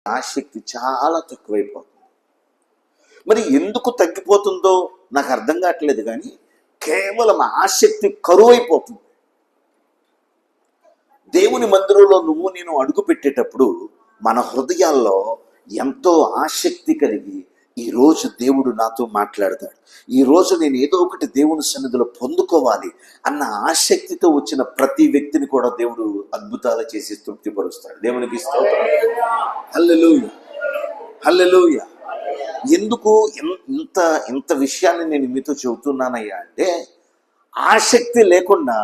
ఆసక్తి చాలా తక్కువైపోతుంది. మరి ఎందుకు తగ్గిపోతుందో నాకు అర్థం కావట్లేదు, కానీ కేవలం ఆసక్తి కరువైపోతుంది. దేవుని మందిరంలో నువ్వు నేను అడుగు పెట్టేటప్పుడు మన హృదయాల్లో ఎంతో ఆసక్తి కలిగి ఈరోజు దేవుడు నాతో మాట్లాడతాడు, ఈరోజు నేను ఏదో ఒకటి దేవుని సన్నిధిలో పొందుకోవాలి అన్న ఆసక్తితో వచ్చిన ప్రతి వ్యక్తిని కూడా దేవుడు అద్భుతాలు చేసి తృప్తిపరుస్తాడు. దేవునికి స్తోత్రం. హల్లెలూయా, హల్లెలూయా. ఎందుకు ఇంత విషయాన్ని నేను మీతో చెబుతున్నానయ్యా అంటే, ఆసక్తి లేకుండా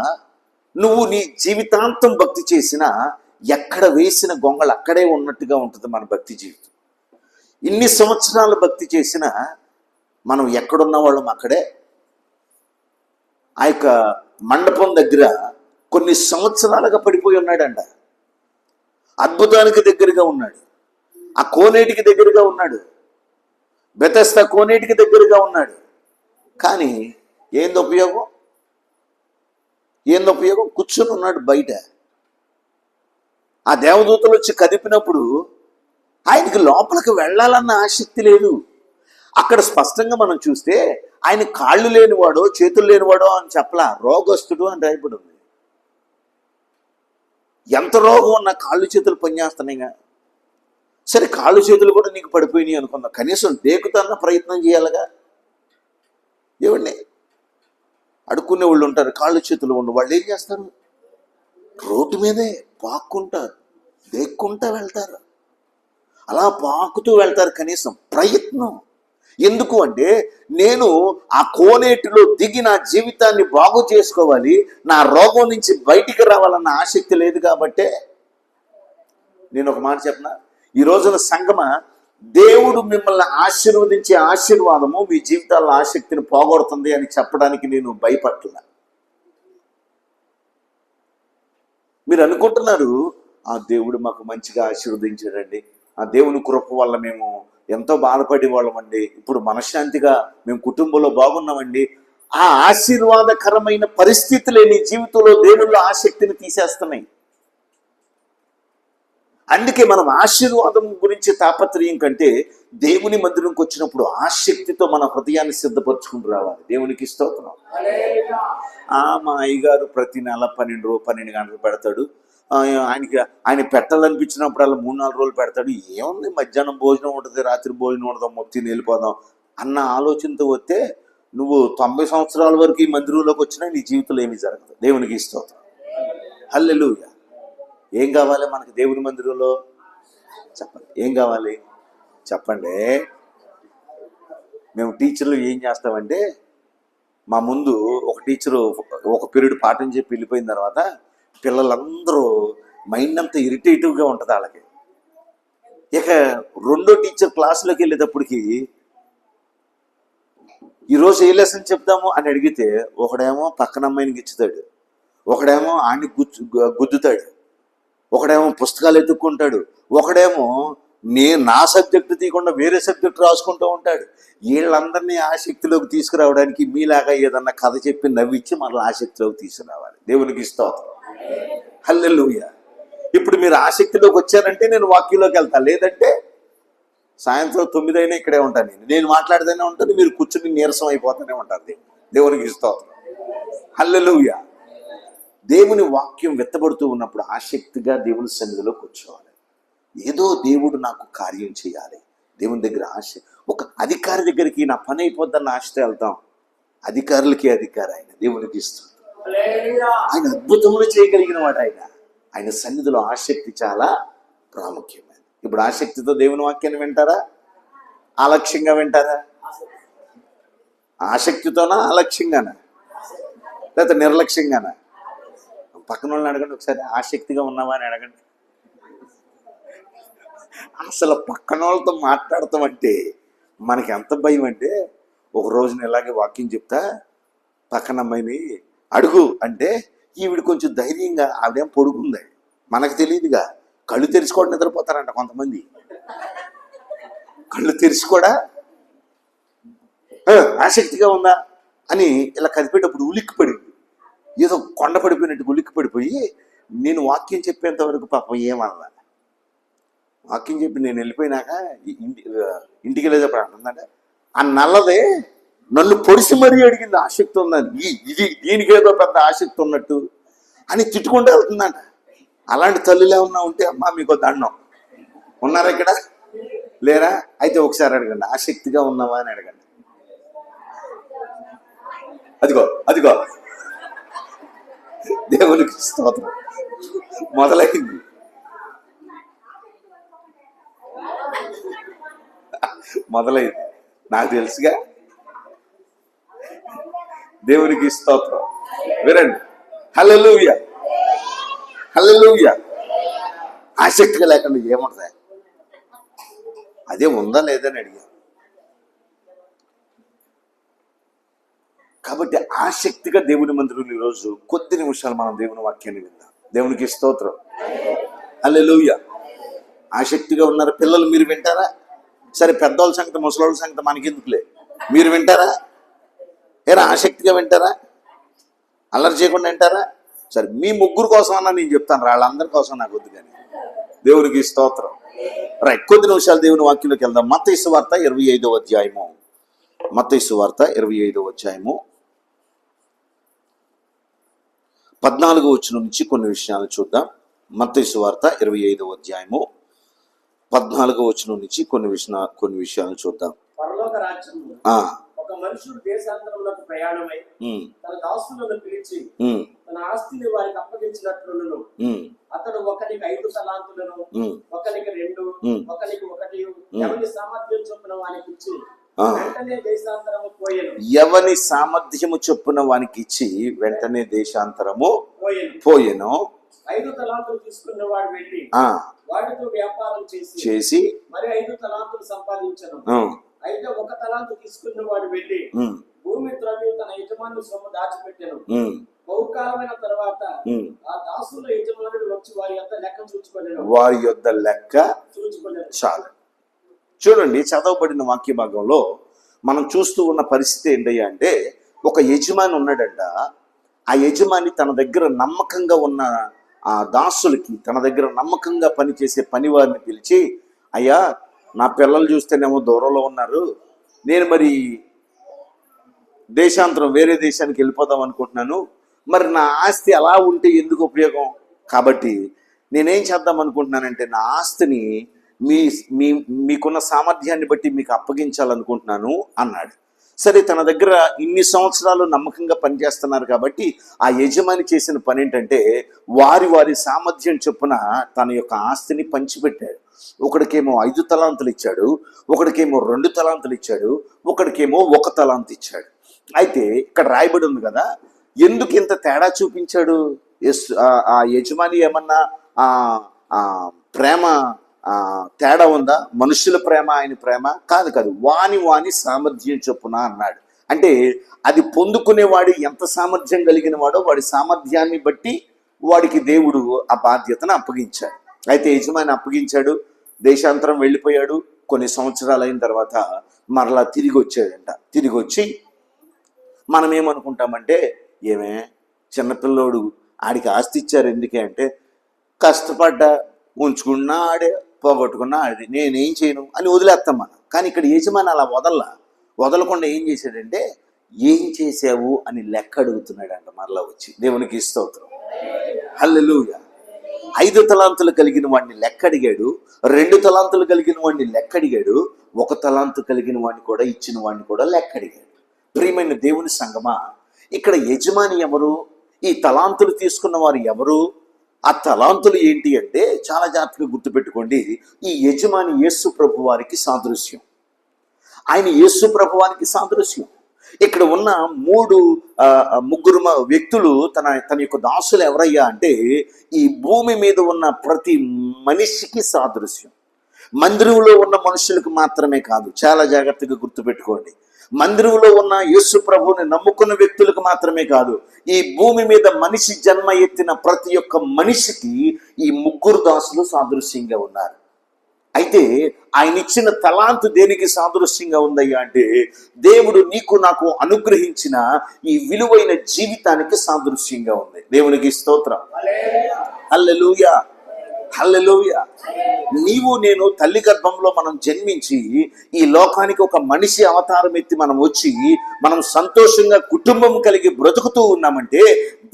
నువ్వు నీ జీవితాంతం భక్తి చేసినా ఎక్కడ వేసిన గొంగళి అక్కడే ఉన్నట్టుగా ఉంటుంది మన భక్తి జీవితం. ఇన్ని సంవత్సరాలు భక్తి చేసినా మనం ఎక్కడున్న వాళ్ళం అక్కడే. ఆ యొక్క మండపం దగ్గర కొన్ని సంవత్సరాలుగా పడిపోయి ఉన్నాడంట. అద్భుతానికి దగ్గరగా ఉన్నాడు, ఆ కోనేటికి దగ్గరగా ఉన్నాడు, బెతెస్దా కోనేటికి దగ్గరగా ఉన్నాడు. కానీ ఏంది ఉపయోగం? కూర్చొని ఉన్నాడు బయట. ఆ దేవదూతలు వచ్చి కదిపినప్పుడు ఆయనకి లోపలికి వెళ్ళాలన్న ఆసక్తి లేదు. అక్కడ స్పష్టంగా మనం చూస్తే ఆయన కాళ్ళు లేనివాడో చేతులు లేనివాడో అని చెప్పలా, రోగస్తుడు అని రాయబడి ఉంది. ఎంత రోగం ఉన్నా కాళ్ళు చేతులు పనిచేస్తున్నాయిగా. సరే, కాళ్ళు చేతులు కూడా నీకు పడిపోయినాయి అనుకుందాం, కనీసం దేకుతన్న ప్రయత్నం చేయాలిగా. ఏమండి, అడుక్కునే వాళ్ళు ఉంటారు, కాళ్ళు చేతులు ఉండు, వాళ్ళు ఏం చేస్తారు? రోడ్డు మీదే పాక్కుంటారు, దేక్కుంటా వెళ్తారు, అలా పాకుతూ వెళ్తారు. కనీసం ప్రయత్నం ఎందుకు అంటే, నేను ఆ కోనేటిలో దిగి నా జీవితాన్ని బాగు చేసుకోవాలి, నా రోగం నుంచి బయటికి రావాలన్న ఆసక్తి లేదు. కాబట్టే నేను ఒక మాట చెప్పనా, ఈ రోజున సంగమ, దేవుడు మిమ్మల్ని ఆశీర్వదించే ఆశీర్వాదము మీ జీవితాల్లో ఆసక్తిని పోగొడుతుంది అని చెప్పడానికి నేను భయపడట్లా. మీరు అనుకుంటున్నారు, ఆ దేవుడు మాకు మంచిగా ఆశీర్వదించాడండి, ఆ దేవుని కృప వల్ల మేము ఎంతో బాధపడే వాళ్ళమండి, ఇప్పుడు మనశ్శాంతిగా మేము కుటుంబంలో బాగున్నామండి. ఆ ఆశీర్వాదకరమైన పరిస్థితులే నీ జీవితంలో దేవుళ్ళ ఆసక్తిని తీసేస్తున్నాయి. అందుకే మనం ఆశీర్వాదం గురించి తాపత్రయం కంటే దేవుని మందిరంకి వచ్చినప్పుడు ఆసక్తితో మన హృదయాన్ని సిద్ధపరచుకుంటూ రావాలి. దేవునికి స్తోత్రం. మా అయ్యగారు ప్రతి నెల 12 గంటలు పెడతాడు, ఆయన పెట్టాలనిపించినప్పుడల్లా 3-4 రోజులు పెడతాడు. ఏముంది, మధ్యాహ్నం భోజనం ఉంటుంది, రాత్రి భోజనం ఉండదాం, మొత్తం వెళ్ళిపోదాం అన్న ఆలోచనతో వస్తే నువ్వు 90 సంవత్సరాల వరకు ఈ మందిరంలోకి వచ్చినా నీ జీవితంలో ఏమీ జరగదు. దేవునికి స్తోత్రం. హల్లెలూయా. ఏం కావాలి మనకి దేవుని మందిరంలో? చెప్పండి, ఏం కావాలి చెప్పండి. మేము టీచర్లు ఏం చేస్తామంటే, మా ముందు ఒక టీచరు ఒక పీరియడ్ పాఠం చెప్పి వెళ్ళిపోయిన తర్వాత పిల్లలందరూ మైండ్ అంతా ఇరిటేటివ్గా ఉంటుంది వాళ్ళకి. ఇక రెండో టీచర్ క్లాసులోకి వెళ్ళేటప్పటికి ఈరోజు ఏ లెసన్ చెప్తాము అని అడిగితే ఒకడేమో పక్కన అమ్మాయిని గిచ్చుతాడు, ఒకడేమో ఆడిని గుద్దుతాడు, ఒకడేమో పుస్తకాలు ఎత్తుక్కుంటాడు, ఒకడేమో నా సబ్జెక్టు తీయకుండా వేరే సబ్జెక్టు రాసుకుంటూ ఉంటాడు. వీళ్ళందరినీ ఆసక్తిలోకి తీసుకురావడానికి మీలాగా ఏదన్నా కథ చెప్పి నవ్వించి మనల్ని ఆసక్తిలోకి తీసుకురావాలి. దేవునికి స్తోత్రం. హల్లెలూయా. ఇప్పుడు మీరు ఆసక్తిలోకి వచ్చారంటే నేను వాక్యంలోకి వెళ్తాను, లేదంటే సాయంత్రం 9 అయినా ఇక్కడే ఉంటాను. నేను మాట్లాడుతూనే ఉంటాను, మీరు కూర్చుని నీరసం అయిపోతూనే ఉంటారు. దేవునికి స్తోత్రం. హల్లెలూయా. దేవుని వాక్యం వెత్తబడుతూ ఉన్నప్పుడు ఆసక్తిగా దేవుని సన్నిధిలో కూర్చోవాలి. ఏదో దేవుడు నాకు కార్యం చేయాలి, దేవుని దగ్గర ఆశ. ఒక అధికారి దగ్గరికి నా పని అయిపోద్దన్న ఆశతో వెళ్తాం, అధికారులకి అధికారి ఆయన. దేవునికి ఇస్తుంది, ఆయన అద్భుతములు చేయగలిగిన వాడు ఆయన సన్నిధిలో ఆసక్తి చాలా ప్రాముఖ్యమైనది. ఇప్పుడు ఆసక్తితో దేవుని వాక్యాన్ని వింటారా, ఆలక్ష్యంగా వింటారా? ఆసక్తితోనా, అలక్ష్యంగానా, లేకపోతే నిర్లక్ష్యంగానా? పక్కన వాళ్ళని అడగండి ఒకసారి, ఆసక్తిగా ఉన్నావా అని అడగండి. అసలు పక్కన వాళ్ళతో మాట్లాడతామంటే మనకి ఎంత భయం అంటే, ఒక రోజున ఇలాగే వాక్యం చెప్తా పక్కన అమ్మాయిని అడుగు అంటే ఈవిడ కొంచెం ధైర్యంగా, ఆవిడేం పొడుగుంది మనకు తెలియదుగా, కళ్ళు తెరిచి కూడా నిద్రపోతారంట కొంతమంది. కళ్ళు తెరిచి కూడా ఆసక్తిగా ఉందా అని ఇలా కదిపేటప్పుడు ఉలిక్కిపడింది, ఏదో కొండ పడిపోయినట్టు ఉలిక్కి పడిపోయి నేను వాక్యం చెప్పేంత వరకు పాపం ఏమన్నా వాక్యం చెప్పి నేను వెళ్ళిపోయినాక ఇంటికి వెళ్ళేటప్పుడు అంటుందంటే ఆ నల్లదే నన్ను పొడిసి మరీ అడిగింది, ఆసక్తి ఉందని, ఇది దీనికేదో పెద్ద ఆసక్తి ఉన్నట్టు అని తిట్టుకుంటూ వెళ్తుందంట. అలాంటి తల్లులు ఏమన్నా ఉంటే అమ్మా మీకు దండం. ఉన్నారా ఇక్కడ? లేరా? అయితే ఒకసారి అడగండి, ఆసక్తిగా ఉన్నావా అని అడగండి. అదిగో అదిగో దేవునికి స్తోత్రం, మొదలైంది. మొదలైంది, నాకు తెలుసుగా. దేవునికి స్తోత్రం. వినండి, హల్లెలూయా హల్లెలూయా. ఆసక్తిగా లేకుండా ఏముంటుంది? అదే ఉందా లేదని అడిగా. కాబట్టి ఆసక్తిగా దేవుని మందిరంలో ఈరోజు కొద్ది నిమిషాలు మనం దేవుని వాక్యాన్ని విందాం. దేవునికి స్తోత్రం, హల్లెలూయా. ఆసక్తిగా ఉన్నారు పిల్లలు, మీరు వింటారా? సరే, పెద్దవాళ్ళ సంగతి ముసలోళ్ళ సంగతి మనకెందుకులే, మీరు వింటారా? ఏరా ఆసక్తిగా వింటారా? అల్లరి చేయకుండా వింటారా? సరే, మీ ముగ్గురు కోసం అన్నా నేను చెప్తాను, వాళ్ళందరి కోసం నాకు వద్దు కానీ. దేవునికి స్తోత్రం. రైట్, కొద్ది నిమిషాలు దేవుని వాక్యంలోకి వెళ్దాం. మత్తయి సువార్త 25వ అధ్యాయము. మత్తయి సువార్త 25వ అధ్యాయము 14వ వచనం నుంచి కొన్ని విషయాలు చూద్దాం. మత్తయి సువార్త 25వ అధ్యాయము 14వ వచనం నుంచి కొన్ని విషయాలు చూద్దాం. పరలోక రాజ్యము ఒక మనుషుడు దేశాంతరములకు ప్రయాణమై తన దాసులను పిలిచి తన ఆస్తిని వారికి అప్పగించినట్లును, అతడు ఒకరికి 5 తలాంతులను, ఒకరికి 2, ఒకరికి 1, ఎవరి సామర్థ్యం చొప్పున వానికి ఇచ్చి వెంటనే దేశాంతరము పోయెను. ఎవని సామర్థ్యము చొప్పున వానికి ఇచ్చి వెంటనే దేశాంతరము పోయెను. 5 తలాంతులు తీసుకున్న వాడు వెళ్ళి వాటితో వ్యాపారం చేసి మరి 5 తలాంతులు సంపాదించను. అయితే 1 తలాంతు తీసుకున్న వాడు వెళ్ళి భూమి త్రవ్వి తన యజమాని సొమ్ము దాచిపెట్టెను. బహుకాలమైన తర్వాత ఆ దాసుల యజమానుడు వచ్చి వారి యొద్ద లెక్క చూచుకొనెను. చాలు. చూడండి, చదవబడిన వాక్య భాగంలో మనం చూస్తూ ఉన్న పరిస్థితి ఏంటయ్యా అంటే, ఒక యజమాని ఉన్నాడంట. ఆ యజమాని తన దగ్గర నమ్మకంగా ఉన్న ఆ దాసులకి, తన దగ్గర నమ్మకంగా పనిచేసే పని వారిని పిలిచి, అయ్యా నా పిల్లలు చూస్తేనేమో దూరంలో ఉన్నారు, నేను మరి దేశాంతరం వేరే దేశానికి వెళ్ళిపోదాం అనుకుంటున్నాను, మరి నా ఆస్తి అలా ఉంటే ఎందుకు ఉపయోగం? కాబట్టి నేనేం చేద్దాం అనుకుంటున్నానంటే నా ఆస్తిని మీకున్న సామర్థ్యాన్ని బట్టి మీకు అప్పగించాలనుకుంటున్నాను అన్నాడు. సరే, తన దగ్గర ఇన్ని సంవత్సరాలు నమ్మకంగా పనిచేస్తున్నారు కాబట్టి ఆ యజమాని చేసిన పని ఏంటంటే వారి సామర్థ్యం చొప్పున తన యొక్క ఆస్తిని పంచిపెట్టాడు. ఒకడికేమో 5 తలాంతులు ఇచ్చాడు, ఒకడికేమో 2 తలాంతులు ఇచ్చాడు, ఒకడికేమో 1 తలాంతు ఇచ్చాడు. అయితే ఇక్కడ రాయబడి ఉంది కదా, ఎందుకు ఇంత తేడా చూపించాడు? ఆ యజమాని ఏమన్నా ప్రేమ తేడా ఉందా? మనుషుల ప్రేమ ఆయన ప్రేమ కాదు. వాని సామర్థ్యం చొప్పున అన్నాడు. అంటే అది పొందుకునేవాడు ఎంత సామర్థ్యం కలిగిన వాడో వాడి సామర్థ్యాన్ని బట్టి వాడికి దేవుడు ఆ బాధ్యతను అప్పగించాడు. అయితే యజమాని అప్పగించాడు, దేశాంతరం వెళ్ళిపోయాడు. కొన్ని సంవత్సరాలు అయిన తర్వాత మరలా తిరిగి వచ్చాడంట. తిరిగి వచ్చి మనం ఏమనుకుంటామంటే, ఏమే చిన్నపిల్లోడు, ఆడికి ఆస్తి ఇచ్చారు ఎందుకే అంటే, కష్టపడ్డా, ఉంచుకున్నా ఆడే, పోగొట్టుకున్నా ఆడిది, నేనేం చేయను అని వదిలేస్తాం మనం. కానీ ఇక్కడ యజమాని అలా వదలకుండా ఏం చేశాడంటే, ఏం చేసావు అని లెక్క అడుగుతున్నాడంట మరలా వచ్చి. దేవునికి స్తోత్రం, హల్లెలూయా. 5 తలాంతులు కలిగిన వాడిని లెక్క అడిగాడు, 2 తలాంతులు కలిగిన వాడిని లెక్క అడిగాడు, 1 తలాంతు కలిగిన వాడిని కూడా ఇచ్చిన వాడిని కూడా లెక్క అడిగాడు. ప్రియమైన దేవుని సంగమా, ఇక్కడ యజమాని ఎవరు? ఈ తలాంతులు తీసుకున్న వారు ఎవరు? ఆ తలాంతులు ఏంటి అంటే చాలా జాగ్రత్తగా గుర్తుపెట్టుకోండి. ఈ యజమాని యేసు ప్రభు వారికి సాదృశ్యం. ఆయన యేసు ప్రభు వారికి సాదృశ్యం. ఇక్కడ ఉన్న ముగ్గురు వ్యక్తులు తన యొక్క దాసులు ఎవరయ్యా అంటే, ఈ భూమి మీద ఉన్న ప్రతి మనిషికి సాదృశ్యం. మందిరంలో ఉన్న మనుషులకు మాత్రమే కాదు, చాలా జాగ్రత్తగా గుర్తుపెట్టుకోండి. మందిరంలో ఉన్న యేసు ప్రభువుని నమ్ముకున్న వ్యక్తులకు మాత్రమే కాదు, ఈ భూమి మీద మనిషి జన్మ ఎత్తిన ప్రతి ఒక్క మనిషికి ఈ ముగ్గురు దాసులు సాదృశ్యంగా ఉన్నారు. అయితే ఆయన ఇచ్చిన తలాంతు దేనికి సాదృశ్యంగా ఉందయ్యా అంటే, దేవుడు నీకు నాకు అనుగ్రహించిన ఈ విలువైన జీవితానికి సాదృశ్యంగా ఉంది. దేవునికి స్తోత్రం, హల్లెలూయా. హల్లెలూయా. నీవు నేను తల్లి గర్భంలో మనం జన్మించి ఈ లోకానికి ఒక మనిషి అవతారం ఎత్తి మనం వచ్చి మనం సంతోషంగా కుటుంబం కలిగి బ్రతుకుతూ ఉన్నామంటే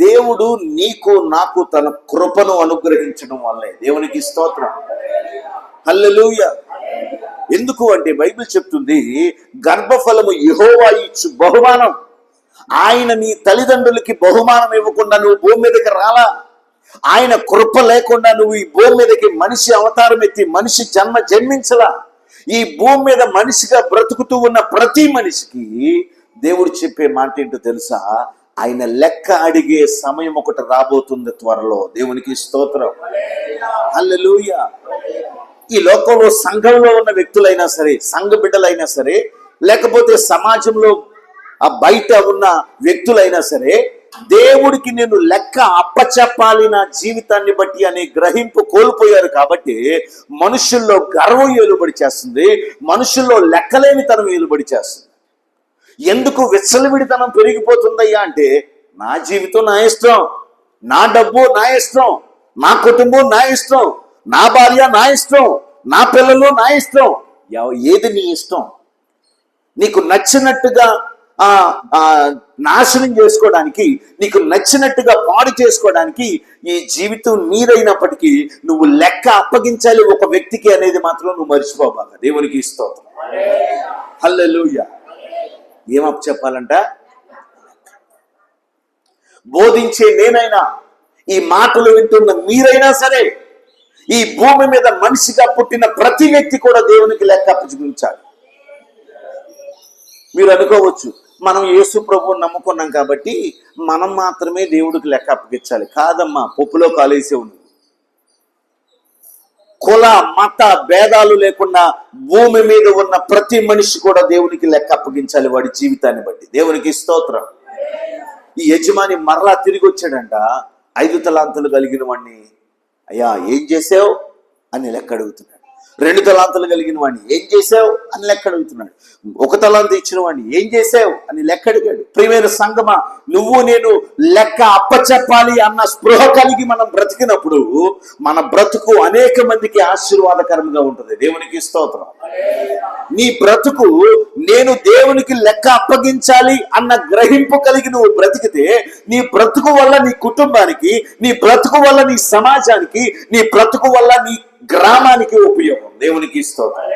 దేవుడు నీకు నాకు తన కృపను అనుగ్రహించడం వల్లే. దేవునికి స్తోత్రం. హల్లెలూయా. ఎందుకు అంటే బైబిల్ చెప్తుంది, గర్భఫలము యెహోవా ఇచ్చు బహుమానం. ఆయన నీ తల్లిదండ్రులకి బహుమానం ఇవ్వకుండా నువ్వు భూమి మీదకి రాలా. ఆయన కృప లేకుండా నువ్వు ఈ భూమి మీదకి మనిషి అవతారం ఎత్తి మనిషి జన్మించలా. ఈ భూమి మీద మనిషిగా బ్రతుకుతూ ఉన్న ప్రతి మనిషికి దేవుడు చెప్పే మాట ఏంటో తెలుసా? ఆయన లెక్క అడిగే సమయం ఒకటి రాబోతుంది త్వరలో. దేవునికి స్తోత్రం. హల్లెలూయా. ఈ లోకంలో సంఘంలో ఉన్న వ్యక్తులైనా సరే, సంఘ బిడ్డలైనా సరే, లేకపోతే సమాజంలో ఆ బయట ఉన్న వ్యక్తులైనా సరే, దేవుడికి నేను లెక్క అప్పచెప్పాలి నా జీవితాన్ని బట్టి అనే గ్రహింపు కోల్పోయారు. కాబట్టి మనుషుల్లో గర్వం ఏలుబడి చేస్తుంది, మనుషుల్లో లెక్కలేనితనం ఏలుబడి చేస్తుంది. ఎందుకు విచ్చలవిడితనం పెరిగిపోతుందయ్యా అంటే, నా జీవితం నా ఇష్టం, నా డబ్బు నా ఇష్టం, నా కుటుంబం నా ఇష్టం, నా భార్య నా ఇష్టం, నా పిల్లలు నా ఇష్టం. ఏది నీ ఇష్టం? నీకు నచ్చినట్టుగా నాశనం చేసుకోవడానికి, నీకు నచ్చినట్టుగా పాడు చేసుకోవడానికి ఈ జీవితం నీదైనప్పటికీ నువ్వు లెక్క అప్పగించాలి ఒక వ్యక్తికి అనేది మాత్రం నువ్వు మర్చిపోబాగా. దేవునికి స్తోత్రం. హల్లెలూయా. ఏం అప్పచెప్పాలంట? బోధించే నేనైనా, ఈ మాటలు వింటున్న మీరైనా సరే, ఈ భూమి మీద మనిషిగా పుట్టిన ప్రతి వ్యక్తి కూడా దేవునికి లెక్క అప్పగించాలి. మీరు అనుకోవచ్చు, మనం యేసు ప్రభువుని నమ్ముకున్నాం కాబట్టి మనం మాత్రమే దేవుడికి లెక్క అప్పగించాలి. కాదమ్మా, పప్పులో కాలేసే ఉంది. కుల మత భేదాలు లేకుండా భూమి మీద ఉన్న ప్రతి మనిషి కూడా దేవునికి లెక్క అప్పగించాలి వాడి జీవితాన్ని బట్టి. దేవునికి స్తోత్రం. ఈ యజమాని మరలా తిరిగి వచ్చాడంట. 5 తలాంతులు కలిగిన వాడిని, అయ్యా ఏం చేసావు అని లెక్క అడుగుతున్నాడు. 2 తలాంతులు కలిగిన వాడిని ఏం చేసావు అని లెక్క అడుగుతున్నాడు. 1 తలాంతు ఇచ్చిన వాడిని ఏం చేసావు అని లెక్క అడిగాడు. ప్రియమైన సంగమా, నువ్వు నేను లెక్క అప్పచెప్పాలి అన్న స్పృహ కలిగి మనం బ్రతికినప్పుడు మన బ్రతుకు అనేక మందికి ఆశీర్వాదకరంగా ఉంటుంది. దేవునికి స్తోత్రం. నీ బ్రతుకు నేను దేవునికి లెక్క అప్పగించాలి అన్న గ్రహింపు కలిగి నువ్వు బ్రతికితే నీ బ్రతుకు వల్ల నీ కుటుంబానికి, నీ బ్రతుకు వల్ల నీ సమాజానికి, నీ బ్రతుకు వల్ల నీ గ్రామానికి ఉపయోగం. దేవునికి స్తోత్రం.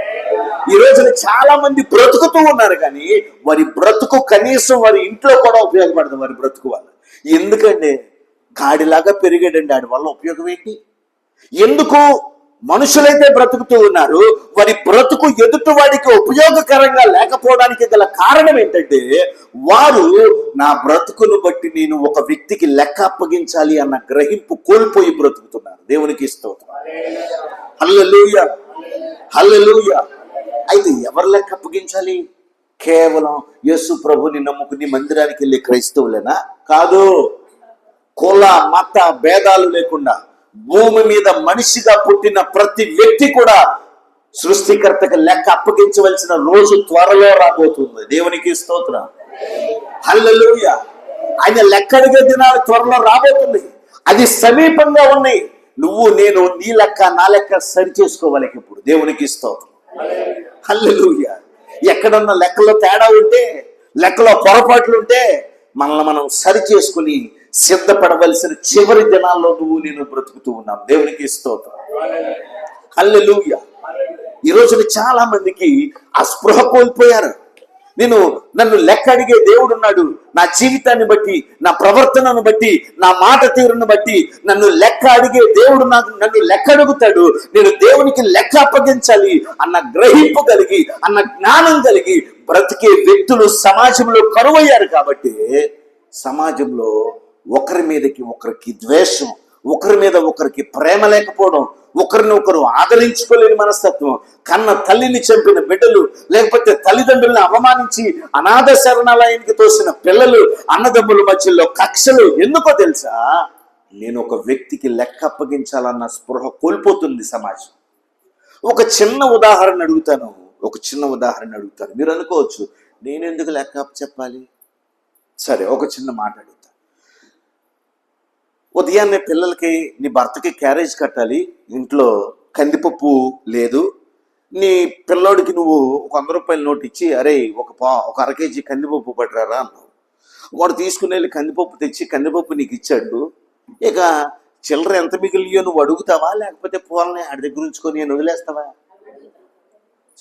ఈ రోజున చాలా మంది బ్రతుకుతూ ఉన్నారు కానీ వారి బ్రతుకు కనీసం వారి ఇంట్లో కూడా ఉపయోగపడదు. వారి బ్రతుకు వల్ల ఎందుకంటే గాడిలాగా పెరిగాడండి, ఆడి వల్ల ఉపయోగం ఏంటి? ఎందుకు మనుషులైతే బ్రతుకుతూ ఉన్నారు, వారి బ్రతుకు ఎదుటి వాడికి ఉపయోగకరంగా లేకపోవడానికి గల కారణం ఏంటంటే, వారు నా బ్రతుకును బట్టి నేను ఒక వ్యక్తికి లెక్క అప్పగించాలి అన్న గ్రహింపు కోల్పోయి బ్రతుకుతున్నారు. దేవునికి స్తోత్రం. హల్లెలూయా. హల్లెలూయా. అయితే ఎవరు లెక్క అప్పగించాలి? కేవలం యేసు ప్రభుని నమ్ముకుని మందిరానికి వెళ్ళే క్రైస్తవులేనా? కాదు. కుల మత భేదాలు లేకుండా భూమి మీద మనిషిగా పుట్టిన ప్రతి వ్యక్తి కూడా సృష్టికర్తకి లెక్క అప్పగించవలసిన రోజు త్వరలో రాబోతుంది. దేవునికి స్తోత్రం. హల్లెలూయా. ఆయన లెక్క అడిగే దినాలు త్వరలో రాబోతుంది. అది సమీపంగా ఉన్నాయి. నువ్వు నేను నీ లెక్క నా లెక్క సరి చేసుకోవాలి ఇప్పుడు. దేవునికి స్తోత్రం. హల్లెలూయా. ఎక్కడన్నా లెక్కలో తేడా ఉంటే, లెక్కలో పొరపాట్లు ఉంటే మనల్ని మనం సరి చేసుకుని సిద్ధపడవలసిన చివరి దినాల్లో నువ్వు నేను బ్రతుకుతూ ఉన్నాం. దేవునికి స్తోత్రం. హల్లెలూయా. ఈ రోజున చాలా మందికి ఆ స్పృహ కోల్పోయారు. నన్ను లెక్క అడిగే దేవుడు ఉన్నాడు. నా జీవితాన్ని బట్టి, నా ప్రవర్తనను బట్టి, నా మాట తీరును బట్టి నన్ను లెక్క అడిగే దేవుడు నన్ను లెక్క అడుగుతాడు. నేను దేవునికి లెక్క అప్పగించాలి అన్న గ్రహింపు కలిగి, అన్న జ్ఞానం కలిగి బ్రతికే వ్యక్తులు సమాజంలో కరువయ్యారు. కాబట్టి సమాజంలో ఒకరి మీదకి ఒకరికి ద్వేషం, ఒకరి మీద ఒకరికి ప్రేమ లేకపోవడం, ఒకరిని ఒకరు ఆదరించుకోలేని మనస్తత్వం, కన్న తల్లిని చంపిన బిడ్డలు, లేకపోతే తల్లిదండ్రులను అవమానించి అనాథ శరణాలయానికి తోసిన పిల్లలు, అన్నదమ్ముల మధ్యలో కక్షలు. ఎందుకో తెలుసా? నేను ఒక వ్యక్తికి లెక్క అప్పగించాలన్న స్పృహ కోల్పోతుంది సమాజం. ఒక చిన్న ఉదాహరణ అడుగుతాను. మీరు అనుకోవచ్చు, నేను ఎందుకు లెక్క చెప్పాలి? సరే, ఒక చిన్న మాట అడుగుతా. ఉదయాన్నే పిల్లలకి నీ భర్తకి క్యారేజ్ కట్టాలి, ఇంట్లో కందిపప్పు లేదు, నీ పిల్లోడికి నువ్వు ఒక 100 రూపాయల నోటు ఇచ్చి అరే ఒక అర కేజీ కందిపప్పు పట్టరారా అన్నావు. వాడు తీసుకుని వెళ్ళి కందిపప్పు తెచ్చి కందిపప్పు నీకు ఇచ్చాడు. ఇక చిల్లర ఎంత మిగిలియో నువ్వు అడుగుతావా, లేకపోతే పోలని ఆడి దగ్గర ఉంచుకొని నేను వదిలేస్తావా?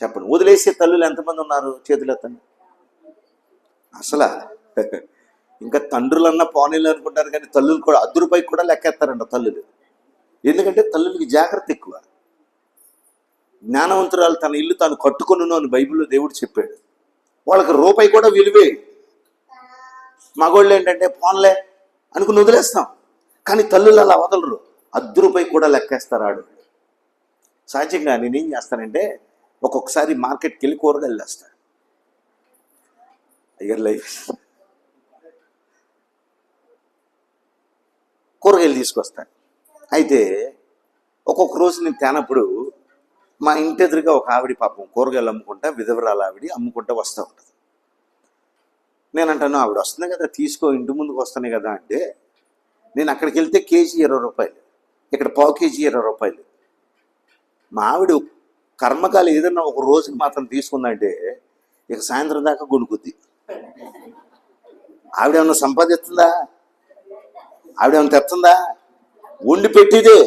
చెప్పండి. వదిలేసే తల్లులు ఎంతమంది ఉన్నారు? చేతులు ఎత్తండి. అసలు ఇంకా తండ్రులన్నా పోనీలు అనుకుంటారు, కానీ తల్లులు కూడా 10 రూపాయకి కూడా లెక్కేస్తారంట తల్లులు. ఎందుకంటే తల్లులకి జాగ్రత్త ఎక్కువ. జ్ఞానవంతురాలు తన ఇల్లు తాను కట్టుకొనును అని బైబిల్లో దేవుడు చెప్పాడు. వాళ్ళకి రూపాయి కూడా విలువే. మగోళ్ళు ఏంటంటే పోన్లే అనుకుని వదిలేస్తాం, కానీ తల్లులు అలా వదలరు. 10 రూపాయి కూడా లెక్కేస్తారు ఆడు. సహజంగా నేనేం చేస్తానంటే ఒక్కొక్కసారి మార్కెట్కి వెళ్ళి కూరగాయలు వేస్తాను. కూరగాయలు తీసుకొస్తాను. అయితే ఒక్కొక్క రోజు నేను తేనప్పుడు మా ఇంటి ఎదురుగా ఒక ఆవిడ పాపం కూరగాయలు అమ్ముకుంటా, విధవరాలు ఆవిడ అమ్ముకుంటా వస్తూ ఉంటుంది. నేను అంటాను, ఆవిడ వస్తుంది కదా తీసుకో, ఇంటి ముందుకు వస్తున్నాయి కదా అంటే, నేను అక్కడికి వెళ్తే కేజీ 20 రూపాయలు, ఇక్కడ పావు కేజీ 20 రూపాయలు. మా ఆవిడ కర్మకాలు ఏదన్నా ఒక రోజుకి మాత్రం తీసుకుందంటే ఇక సాయంత్రం దాకా గొనుకుద్ది. ఆవిడేమన్నా సంపాదిస్తుందా? ఆవిడేమన్నా తెస్తుందా? వండి పెట్టిదే,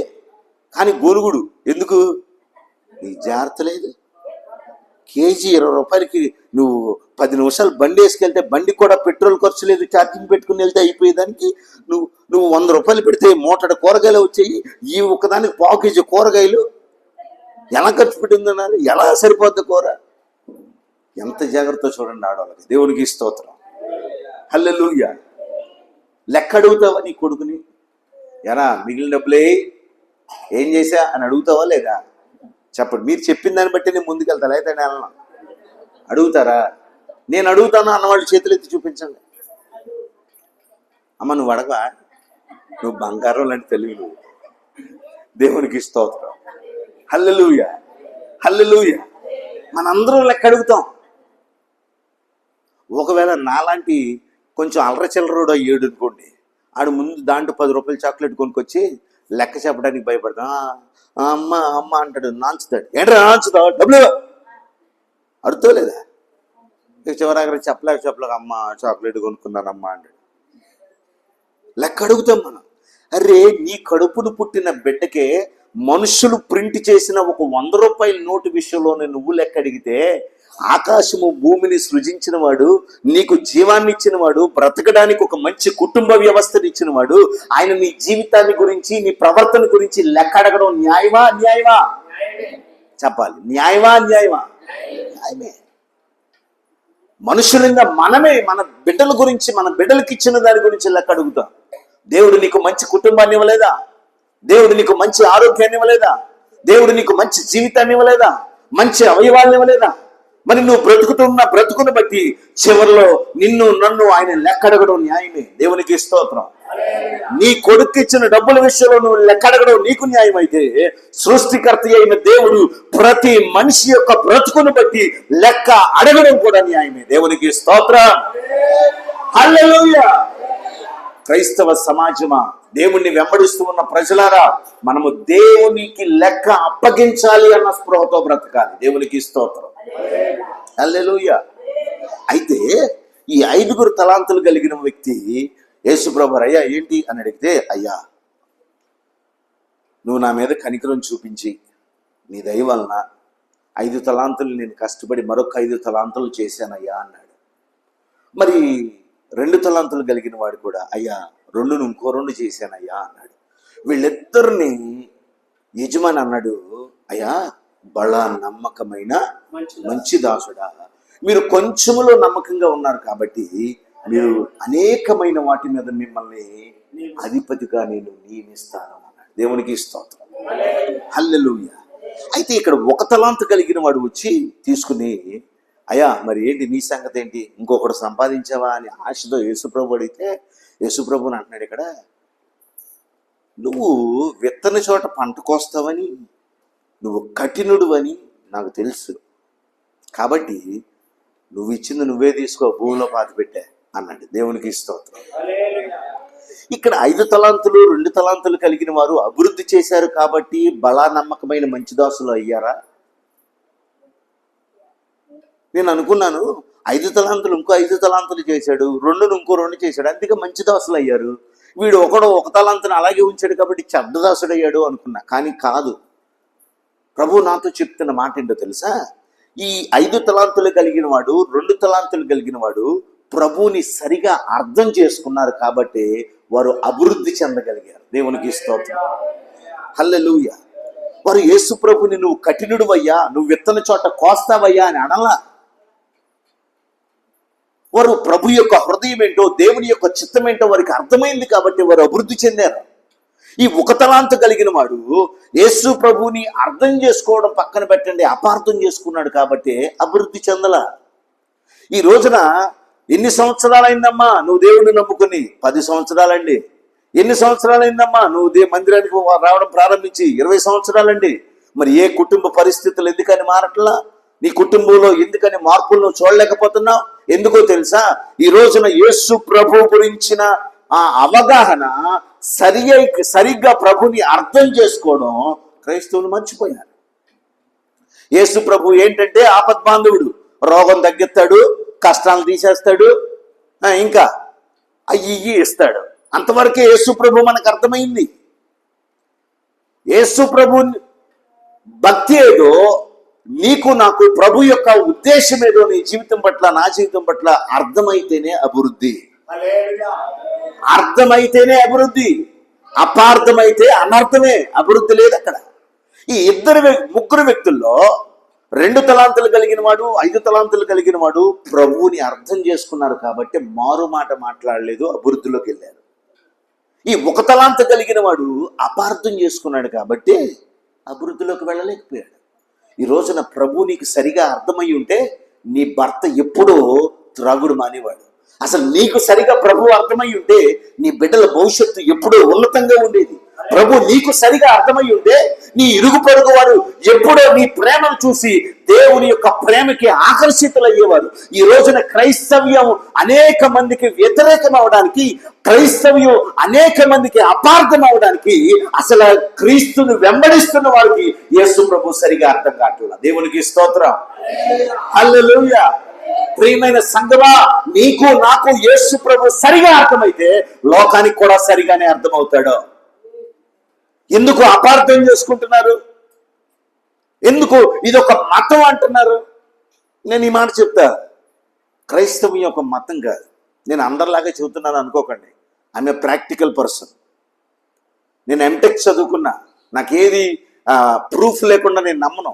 కానీ గొనుగుడు ఎందుకు? నీ జాగ్రత్త లేదు. కేజీ 20 రూపాయలకి నువ్వు 10 నిమిషాలు బండి వేసుకెళ్తే బండి కూడా పెట్రోల్ ఖర్చు లేదు, ఛార్జింగ్ పెట్టుకుని వెళ్తే అయిపోయేదానికి నువ్వు 100 రూపాయలు పెడితే మూటడ కూరగాయలు వచ్చాయి. ఈ ఒక్కదానికి పావు కేజీ కూరగాయలు ఎలా ఖర్చు పెట్టిందనాలి? ఎలా సరిపోద్ది కూర? ఎంత జాగ్రత్త చూడండి ఆడవాళ్ళకి. దేవునికి స్తోత్రం, హల్లెలూయా. లెక్క అడుగుతావా నీ కొడుకుని? ఎరా మిగిలిన డబ్బులే ఏం చేశా అని అడుగుతావా లేదా? చెప్పండి. మీరు చెప్పిన దాన్ని బట్టి నేను ముందుకెళ్తా, అయితే నేను అడుగుతారా? నేను అడుగుతాను అన్నవాళ్ళు చేతులు ఎత్తి చూపించండి. అమ్మ నువ్వు అడగవా? నువ్వు బంగారం లాంటి తెలివి నువ్వు. దేవునికి స్తోత్రం, హల్లెలూయా, హల్లెలూయా. మనందరం లెక్క అడుగుతాం. ఒకవేళ నాలాంటి కొంచెం అల్లర చిల్లరోడు అయ్యాడు అనుకోండి, ఆడు ముందు దాంట్లో 10 రూపాయలు చాక్లెట్ కొనుక్కొచ్చి లెక్క చెప్పడానికి భయపడతా అమ్మ అమ్మ అంటాడు, నాంచుతాడు. ఏంట్రా నాంచుతావు? డబ్బులు అడుగుతావు లేదా? ఇక చివరాగర చెప్పలేక అమ్మ చాక్లెట్ కొనుక్కున్నానమ్మా అంటాడు. లెక్క అడుగుతాం మనం. అరే నీ కడుపును పుట్టిన బిడ్డకే మనుషులు ప్రింట్ చేసిన ఒక 100 రూపాయల నోటు విషయంలోనే నువ్వు లెక్క అడిగితే, ఆకాశము భూమిని సృజించిన వాడు, నీకు జీవాన్ని ఇచ్చిన వాడు, బ్రతకడానికి ఒక మంచి కుటుంబ వ్యవస్థను ఇచ్చిన వాడు, ఆయన నీ జీవితాన్ని గురించి నీ ప్రవర్తన గురించి లెక్క అడగడం న్యాయమా అన్యాయమా? చెప్పాలి. న్యాయమా అన్యాయమా? న్యాయమే. మనుషులంగా మనమే మన బిడ్డల గురించి, మన బిడ్డలకి ఇచ్చిన దాని గురించి లెక్క అడుగుతాం. దేవుడు నీకు మంచి కుటుంబాన్ని ఇవ్వలేదా? దేవుడు నీకు మంచి ఆరోగ్యాన్ని ఇవ్వలేదా? దేవుడు నీకు మంచి జీవితాన్ని ఇవ్వలేదా? మంచి అవయవాన్ని ఇవ్వలేదా? మరి నువ్వు బ్రతుకుతున్న బ్రతుకును బట్టి చివరిలో నన్ను ఆయన లెక్క అడగడం న్యాయమే. దేవునికి స్తోత్రం. నీ కొడుకు ఇచ్చిన డబ్బుల విషయంలో నువ్వు లెక్క అడగడం నీకు న్యాయం అయితే, సృష్టికర్త అయిన దేవుడు ప్రతి మనిషి యొక్క బ్రతుకును బట్టి లెక్క అడగడం కూడా న్యాయమే. దేవునికి స్తోత్రం, హల్లెలూయా. క్రైస్తవ సమాజమా, దేవుణ్ణి వెంబడిస్తూ ఉన్న ప్రజలారా, మనము దేవునికి లెక్క అప్పగించాలి అన్న స్పృహతో బ్రతకాలి. దేవునికి స్తోత్రం, హల్లెలూయా. అయితే ఈ 5 తలాంతులు కలిగిన వ్యక్తి యేసుప్రభు అయ్యా ఏంటి అని అడిగితే, అయ్యా నువ్వు నా మీద కనికరం చూపించి నీ దయ వలన 5 తలాంతులు నేను కష్టపడి మరొక 5 తలాంతులు చేశానయ్యా అన్నాడు. మరి 2 తలాంతులు కలిగిన వాడు కూడా అయ్యా 2ను ఇంకో 2 చేశానయ్యా అన్నాడు. వీళ్ళిద్దరిని యజమాని అన్నాడు, అయ్యా బలా నమ్మకమైన మంచి దాసుడా, మీరు కొంచెములో నమ్మకంగా ఉన్నారు కాబట్టి మీరు అనేకమైన వాటి మీద మిమ్మల్ని అధిపతిగా నేను నియమిస్తాను అన్నాడు. దేవునికి స్తోత్రం, హల్లెలూయా. అయితే ఇక్కడ 1 తలాంతు కలిగిన వాడు వచ్చి తీసుకుని, అయ్యా మరి ఏంటి నీ సంగతి ఏంటి, ఇంకొకటి సంపాదించావా అని ఆశతో యేసుప్రభు అడిగితే, యేసుప్రభుని అంటున్నాడు ఇక్కడ, నువ్వు విత్తని చోట పంట కోస్తావని, నువ్వు కఠినుడు అని నాకు తెలుసు, కాబట్టి నువ్వు ఇచ్చింది నువ్వే తీసుకో, భూమిలో పాతి పెట్టా అన్నాడు. దేవునికి స్తోత్రం. ఇక్కడ 5 తలాంతులు 2 తలాంతులు కలిగిన వారు అభివృద్ధి చేశారు కాబట్టి బలా నమ్మకమైన మంచి దాసులు అయ్యారా? నేను అనుకున్నాను 5 తలాంతులు ఇంకో 5 తలాంతులు చేశాడు, 2 ఇంకో 2 చేశాడు, అందుకే మంచి దాసులు అయ్యారు. వీడు ఒకడు 1 తలాంతుని అలాగే ఉంచాడు కాబట్టి చెడ్డ దాసుడు అయ్యాడు అనుకున్నా. కానీ కాదు. ప్రభు నాతో చెప్తున్న మాట ఏంటో తెలుసా? ఈ 5 తలాంతులు కలిగిన వాడు 2 తలాంతులు కలిగిన వాడు ప్రభువుని సరిగా అర్థం చేసుకున్నారు కాబట్టి వారు అభివృద్ధి చెందగలిగారు. దేవునికి స్తోత్రం. హల్లెలూయా. వారు యేసు ప్రభుని నువ్వు కఠినుడు అయ్యా, నువ్వు విత్తన చోట కోస్తావయ్యా అని అనలా. వారు ప్రభు యొక్క హృదయం ఏంటో, దేవుని యొక్క చిత్తం ఏంటో వారికి అర్థమైంది కాబట్టి వారు అభివృద్ధి చెందారు. ఈ 1 తలాంతు కలిగిన వాడు యేసు ప్రభుని అర్థం చేసుకోవడం పక్కన పెట్టండి, అపార్థం చేసుకున్నాడు కాబట్టి అభివృద్ధి చెందల. ఈ రోజున ఎన్ని సంవత్సరాలైందమ్మా నువ్వు దేవుడిని నమ్ముకుని? 10 సంవత్సరాలండి. ఎన్ని సంవత్సరాలైందమ్మా నువ్వు మందిరానికి రావడం ప్రారంభించి? 20 సంవత్సరాలండి. మరి ఏ కుటుంబ పరిస్థితులు ఎందుకని మారట్లా? నీ కుటుంబంలో ఎందుకని మార్పులను చూడలేకపోతున్నావు? ఎందుకో తెలుసా? ఈ రోజున యేసు ప్రభు గురించిన ఆ అవగాహన సరిగ్గా ప్రభుని అర్థం చేసుకోవడం క్రైస్తవులు మర్చిపోయారు. యేసు ప్రభు ఏంటంటే ఆపద్బాంధవుడు, రోగం తగ్గిస్తాడు, కష్టాలు తీసేస్తాడు, ఇంకా అయ్యి ఇస్తాడు. అంతవరకే యేసు ప్రభు మనకు అర్థమైంది. యేసు ప్రభు భక్తి ఏదో, నీకు నాకు ప్రభు యొక్క ఉద్దేశం ఏదో నీ జీవితం పట్ల, నా జీవితం పట్ల అర్థమైతేనే అభివృద్ధి. అర్థమైతేనే అభివృద్ధి, అపార్థమైతే అనర్థమే, అభివృద్ధి లేదు అక్కడ. ఈ ముగ్గురు వ్యక్తుల్లో 2 తలాంతులు కలిగిన వాడు 5 తలాంతులు కలిగిన వాడు ప్రభువుని అర్థం చేసుకున్నారు కాబట్టి మారు మాట మాట్లాడలేదు, అభివృద్ధిలోకి వెళ్ళారు. ఈ 1 తలాంతు కలిగిన వాడు అపార్థం చేసుకున్నాడు కాబట్టి అభివృద్ధిలోకి వెళ్ళలేకపోయాడు. ఈ రోజున ప్రభు నీకు సరిగా అర్థమై ఉంటే నీ భర్త ఎప్పుడూ త్రాగుడు మానేవాడు. అసలు నీకు సరిగా ప్రభు అర్థమై ఉంటే నీ బిడ్డల భవిష్యత్తు ఎప్పుడూ ఉన్నతంగా ఉండేది. ప్రభు నీకు సరిగా అర్థమై ఉంటే నీ ఇరుగు పొరుగు వారు ఎప్పుడో నీ ప్రేమను చూసి దేవుని యొక్క ప్రేమకి ఆకర్షితులయ్యేవారు. ఈ రోజున క్రైస్తవ్యం అనేక మందికి వ్యతిరేకం అవడానికి, క్రైస్తవ్యం అనేక మందికి అపార్థం అవడానికి అసలు క్రీస్తుని వెంబడిస్తున్న వారికి యేసు ప్రభు సరిగా అర్థం కావట్లేదు. దేవునికి స్తోత్రం. హల్లెలూయా. ప్రియమైన సంగమా, నీకు నాకు యేసు ప్రభు సరిగా అర్థమైతే లోకానికి కూడా సరిగానే అర్థమవుతాడు. ఎందుకు అపార్థం చేసుకుంటున్నారు? ఎందుకు ఇదొక మతం అంటున్నారు? నేను ఈ మాట చెప్తా, క్రైస్తవం ఒక మతం కాదు. నేను అందరిలాగా చెబుతున్నాను అనుకోకండి. I'm a practical person. నేను ఎంటెక్ చదువుకున్నా, నాకేది ప్రూఫ్ లేకుండా నేను నమ్మను.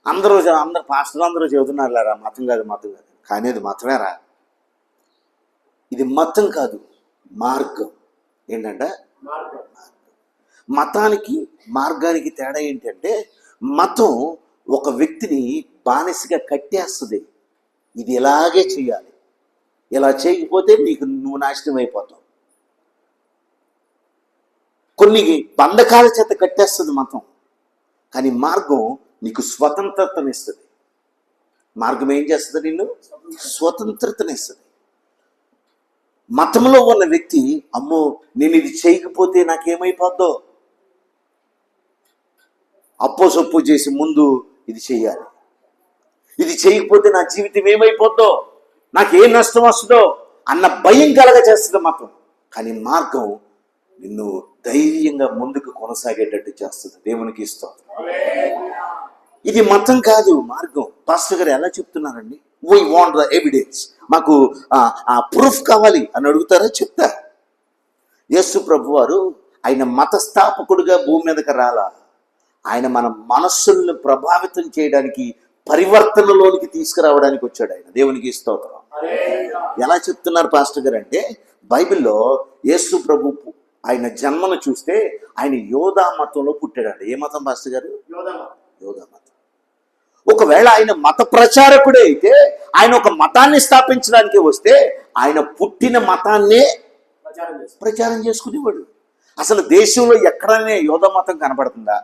అందరూ పాస్టర్లు అందరూ చెబుతున్నారు లేరా మతం కాదు మతం కాదు, కానీ అది మతమేరా. ఇది మతం కాదు, మార్గం. ఏంటంటే మతానికి మార్గానికి తేడా ఏంటంటే, మతం ఒక వ్యక్తిని బానిసగా కట్టేస్తుంది. ఇది ఇలాగే చేయాలి, ఇలా చేయకపోతే నువ్వు నాశనం అయిపోతావు. కొన్ని బంధకాల చేత కట్టేస్తుంది మతం. కానీ మార్గం నీకు స్వతంత్రతనిస్తుంది. మార్గం ఏం చేస్తుంది? నిన్ను స్వతంత్రతనిస్తుంది. మతంలో ఉన్న వ్యక్తి, అమ్మో నేను ఇది చేయకపోతే నాకేమైపోద్దో, అప్పో సొప్పు చేసి ముందు ఇది చేయాలి, ఇది చేయకపోతే నా జీవితం ఏమైపోద్దో, నాకేం నష్టం వస్తుందో అన్న భయం కలగ చేస్తుంది మతం. కానీ మార్గం నిన్ను ధైర్యంగా ముందుకు కొనసాగేటట్టు చేస్తుంది. దేవునికి స్తోత్రం. ఇది మతం కాదు, మార్గం. పాస్టర్ గారు ఎలా చెప్తున్నారండి? వీ వాంట్ ద ఎవిడెన్స్, మాకు ప్రూఫ్ కావాలి అని అడుగుతారా? చెప్తా. యేసు ప్రభు వారు ఆయన మత స్థాపకుడుగా భూమి మీదకి రాలా. ఆయన మన మనస్సులను ప్రభావితం చేయడానికి, పరివర్తనలోనికి తీసుకురావడానికి వచ్చాడు ఆయన. దేవునికి స్తోత్రం. ఎలా చెప్తున్నారు పాస్టర్ గారు అంటే, బైబిల్లో యేసు ప్రభు ఆయన జన్మను చూస్తే ఆయన యోధా మతంలో పుట్టాడండి. ఏ మతం పాస్టర్ గారు? యోధా మతం. ఒకవేళ ఆయన మత ప్రచారకుడే అయితే, ఆయన ఒక మతాన్ని స్థాపించడానికి వస్తే ఆయన పుట్టిన మతాన్నే ప్రచారం చేసుకునేవాడు. అసలు దేశంలో ఎక్కడనే యోధా మతం కనపడుతుందా?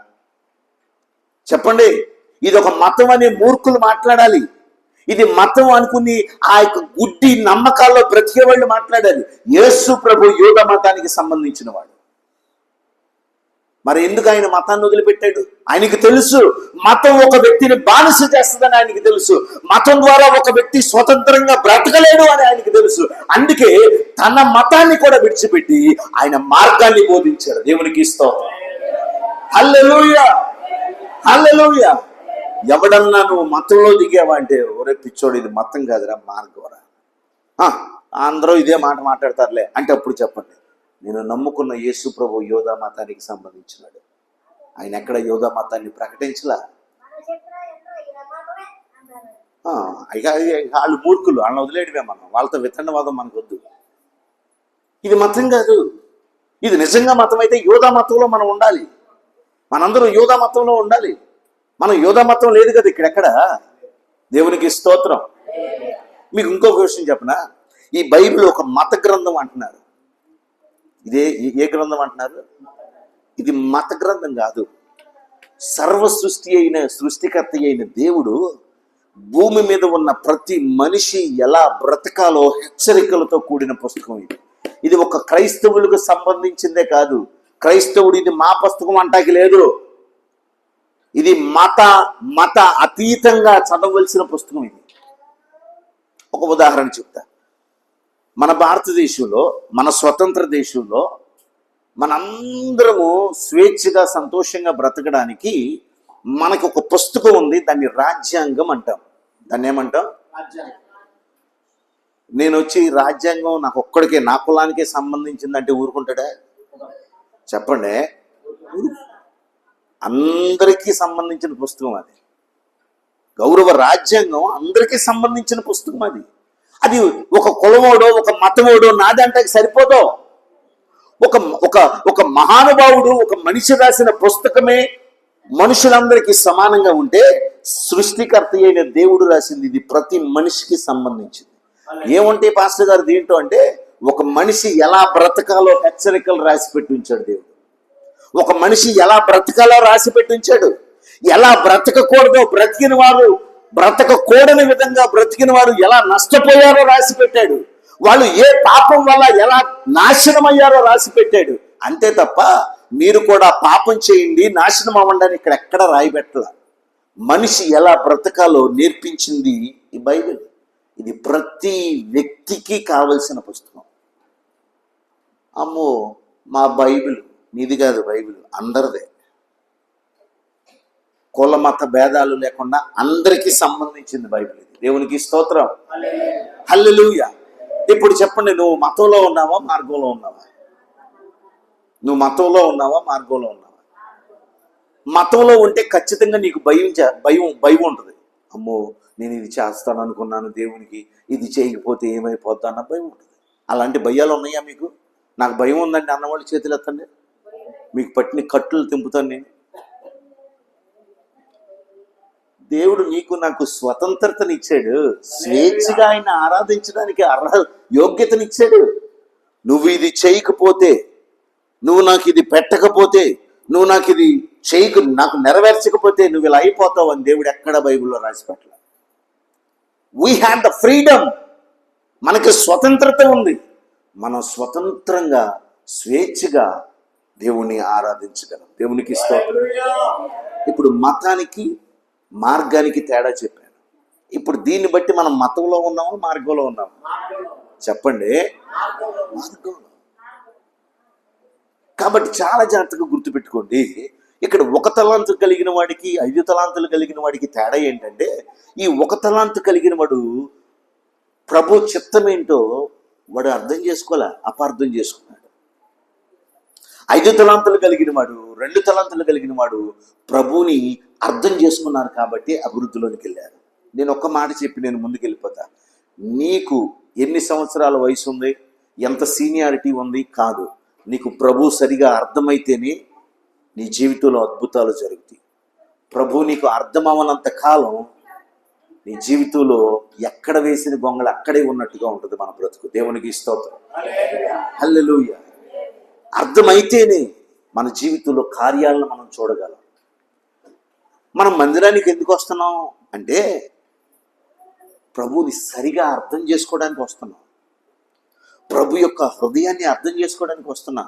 చెప్పండి. ఇది ఒక మతం అనే మూర్ఖులు మాట్లాడాలి. ఇది మతం అనుకుని ఆ యొక్క గుడ్డి నమ్మకాల్లో బ్రతికే వాళ్ళు మాట్లాడాలి. యేసు ప్రభు యూద మతానికి సంబంధించిన వాడు. మరి ఎందుకు ఆయన మతాన్ని వదిలిపెట్టాడు? ఆయనకి తెలుసు మతం ఒక వ్యక్తిని బానిస చేస్తుందని ఆయనకి తెలుసు. మతం ద్వారా ఒక వ్యక్తి స్వతంత్రంగా బ్రతకలేడు అని ఆయనకి తెలుసు. అందుకే తన మతాన్ని కూడా విడిచిపెట్టి ఆయన మార్గాన్ని బోధించాడు. దేవునికి స్తోత్రం. హల్లెలూయా, హల్లెలూయా. ఎవడన్నా నువ్వు మతంలో దిగావా అంటే, ఒరే పిచ్చోడు ఇది మతం కాదురా, మార్గంరా. అందరూ ఇదే మాట మాట్లాడతారులే అంటే అప్పుడు చెప్పండి, నేను నమ్ముకున్న యేసు ప్రభు యోధా మతానికి సంబంధించినాడు. ఆయన ఎక్కడ యోధా మతాన్ని ప్రకటించలా. వాళ్ళు మూర్ఖులు, వాళ్ళని వదిలేయడమే మనం. వాళ్ళతో వితండవాదం మనకు వద్దు. ఇది మతం కాదు. ఇది నిజంగా మతం అయితే యోధా మతంలో మనం ఉండాలి. మనందరూ యోధా మతంలో ఉండాలి. మనం యోధా మతం లేదు కదా ఇక్కడెక్కడ. దేవునికి స్తోత్రం. మీకు ఇంకొక విషయం చెప్పనా, ఈ బైబిల్ ఒక మత గ్రంథం అంటున్నారు. ఇదే ఏ గ్రంథం అంటున్నారు? ఇది మత గ్రంథం కాదు. సర్వ సృష్టికర్త అయిన దేవుడు భూమి మీద ఉన్న ప్రతి మనిషి ఎలా బ్రతకాలో హెచ్చరికలతో కూడిన పుస్తకం ఇది. ఇది ఒక క్రైస్తవులకు సంబంధించిందే కాదు. క్రైస్తవుడు ఇది మా పుస్తకం అంటాకి లేదు. ఇది మత అతీతంగా చదవలసిన పుస్తకం ఇది. ఒక ఉదాహరణ చెప్తా. మన భారతదేశంలో, మన స్వతంత్ర దేశంలో మనందరము స్వేచ్ఛగా సంతోషంగా బ్రతకడానికి మనకు ఒక పుస్తకం ఉంది. దాన్ని రాజ్యాంగం అంటాం. దాన్ని ఏమంటాం? నేను వచ్చి రాజ్యాంగం నాకు ఒక్కడికే, నా కులానికే సంబంధించిందంటే ఊరుకుంటాడా? చెప్పండి. అందరికీ సంబంధించిన పుస్తకం అది. గౌరవ రాజ్యాంగం అందరికీ సంబంధించిన పుస్తకం అది. అది ఒక కులమోడో ఒక మతమోడో నాదంటే సరిపోదో. ఒక ఒక ఒక మహానుభావుడు, ఒక మనిషి రాసిన పుస్తకమే మనుషులందరికీ సమానంగా ఉంటే, సృష్టికర్త అయిన దేవుడు రాసింది ఇది ప్రతి మనిషికి సంబంధించింది. ఏమంటే పాస్టర్ గారు దీంట్లో అంటే, ఒక మనిషి ఎలా బ్రతకాలో హెచ్చరికలు రాసి పెట్టి ఉంచాడు దేవుడు. ఒక మనిషి ఎలా బ్రతకాలో రాసి పెట్టి ఉంచాడు. ఎలా బ్రతకకూడదో, బ్రతకకూడని విధంగా బ్రతికిన వారు ఎలా నష్టపోయారో రాసి పెట్టాడు. వాళ్ళు ఏ పాపం వల్ల ఎలా నాశనం అయ్యారో రాసి పెట్టాడు. అంతే తప్ప మీరు కూడా పాపం చేయండి నాశనం అవ్వండి ఇక్కడ ఎక్కడ రాయి పెట్టాల. మనిషి ఎలా బ్రతకాలో నేర్పించింది ఈ బైబిల్. ఇది ప్రతి వ్యక్తికి కావలసిన పుస్తకం. అమ్మో మా బైబిల్ నీది కాదు, బైబిల్ అందరిదే. కుల మత భేదాలు లేకుండా అందరికీ సంబంధించింది బైబిల్ ఇది. దేవునికి స్తోత్రం. హల్లెలూయా. ఇప్పుడు చెప్పండి, నువ్వు మతంలో ఉన్నావా, మార్గంలో ఉన్నావా? నువ్వు మతంలో ఉన్నావా, మార్గంలో ఉన్నావా? మతంలో ఉంటే ఖచ్చితంగా నీకు భయం ఉంటుంది. అమ్మో నేను ఇది చేస్తాను అనుకున్నాను దేవునికి, ఇది చేయకపోతే ఏమైపోద్దా అన్న భయం ఉంటుంది. అలాంటి భయాలు ఉన్నాయా మీకు? నాకు భయం ఉందండి అన్నవాళ్ళు చేతులు ఎత్తండి. మీకు పట్టిన కట్టులు తెంపుతాను నేను. దేవుడు నీకు నాకు స్వతంత్రతనిచ్చాడు. స్వేచ్ఛగా ఆయన ఆరాధించడానికి యోగ్యతనిచ్చాడు. నువ్వు ఇది చేయకపోతే, నువ్వు నాకు ఇది పెట్టకపోతే, నువ్వు నాకు ఇది నాకు నెరవేర్చకపోతే నువ్వు ఇలా అయిపోతావు అని దేవుడు ఎక్కడ బైబిల్లో రాసి పెట్టలే. We have the freedom. మనకి స్వతంత్రత ఉంది. మనం స్వతంత్రంగా స్వేచ్ఛగా దేవుణ్ణి ఆరాధించగలం. దేవునికి స్తోత్రం. ఇప్పుడు మతానికి మార్గానికి తేడా చెప్పాను. ఇప్పుడు దీన్ని బట్టి మనం మతంలో ఉన్నామా, మార్గంలో ఉన్నామా? చెప్పండి, మార్గంలో. కాబట్టి చాలా జాగ్రత్తగా గుర్తుపెట్టుకోండి. ఇక్కడ ఒక తలాంతు కలిగిన వాడికి 5 తలాంతులు కలిగిన వాడికి తేడా ఏంటంటే, ఈ ఒక తలాంతు కలిగిన వాడు ప్రభు చిత్తం ఏంటో వాడు అర్థం చేసుకోలే, అపార్థం చేసుకున్నాడు. 5 తలాంతులు కలిగిన వాడు, 2 తలాంతులు కలిగిన వాడు ప్రభువుని అర్థం చేసుకున్నారు కాబట్టి అభివృద్ధిలోనికి వెళ్ళారు. నేను ఒక్క మాట చెప్పి నేను ముందుకు వెళ్ళిపోతా. నీకు ఎన్ని సంవత్సరాల వయసు ఉంది, ఎంత సీనియారిటీ ఉంది కాదు, నీకు ప్రభు సరిగా అర్థమైతేనే నీ జీవితంలో అద్భుతాలు జరుగుతాయి. ప్రభు నీకు అర్థమవనంత కాలం నీ జీవితంలో ఎక్కడ వేసిన గొంగళి అక్కడే ఉన్నట్టుగా ఉంటుంది మన బ్రతుకు. దేవునికి స్తోత్రం. హల్లెలూయా. అర్థమైతేనే మన జీవితంలో కార్యాలను మనం చూడగలం. మనం మందిరానికి ఎందుకు వస్తున్నాం అంటే, ప్రభువుని సరిగా అర్థం చేసుకోవడానికి వస్తున్నాం. ప్రభు యొక్క హృదయాన్ని అర్థం చేసుకోవడానికి వస్తున్నా.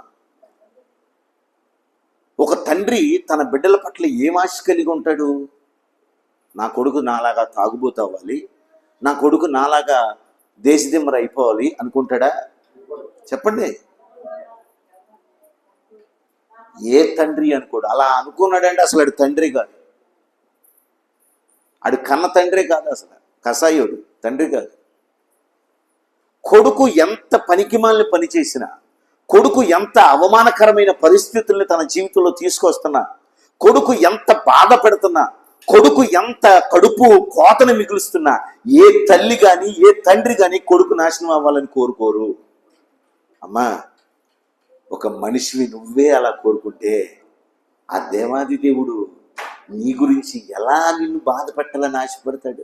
ఒక తండ్రి తన బిడ్డల పట్ల ఏం ఆశ కలిగి ఉంటాడు? నా కొడుకు నాలాగా తాగుబోతు అవ్వాలి, నా కొడుకు నాలాగా దేశదిమ్మర అయిపోవాలి అనుకుంటాడా? చెప్పండి. ఏ తండ్రి అనుకోడు. అలా అనుకున్నాడంటే అసలు ఆడు తండ్రి కాదు, ఆడు కన్న తండ్రి కాదు, అసలు కసాయుడు తండ్రి కాదు. కొడుకు ఎంత పనికిమాలిన పని చేసినా, కొడుకు ఎంత అవమానకరమైన పరిస్థితుల్ని తన జీవితంలో తీసుకొస్తున్నా, కొడుకు ఎంత బాధ పెడుతున్నా, కొడుకు ఎంత కడుపు కోతను మిగులుస్తున్నా, ఏ తల్లి కానీ ఏ తండ్రి కానీ కొడుకు నాశనం అవ్వాలని కోరుకోరు. అమ్మా, ఒక మనిషిని నువ్వే అలా కోరుకుంటే ఆ దేవాది దేవుడు నీ గురించి ఎలా నిన్ను బాధ పెట్టాలని ఆశపడతాడు?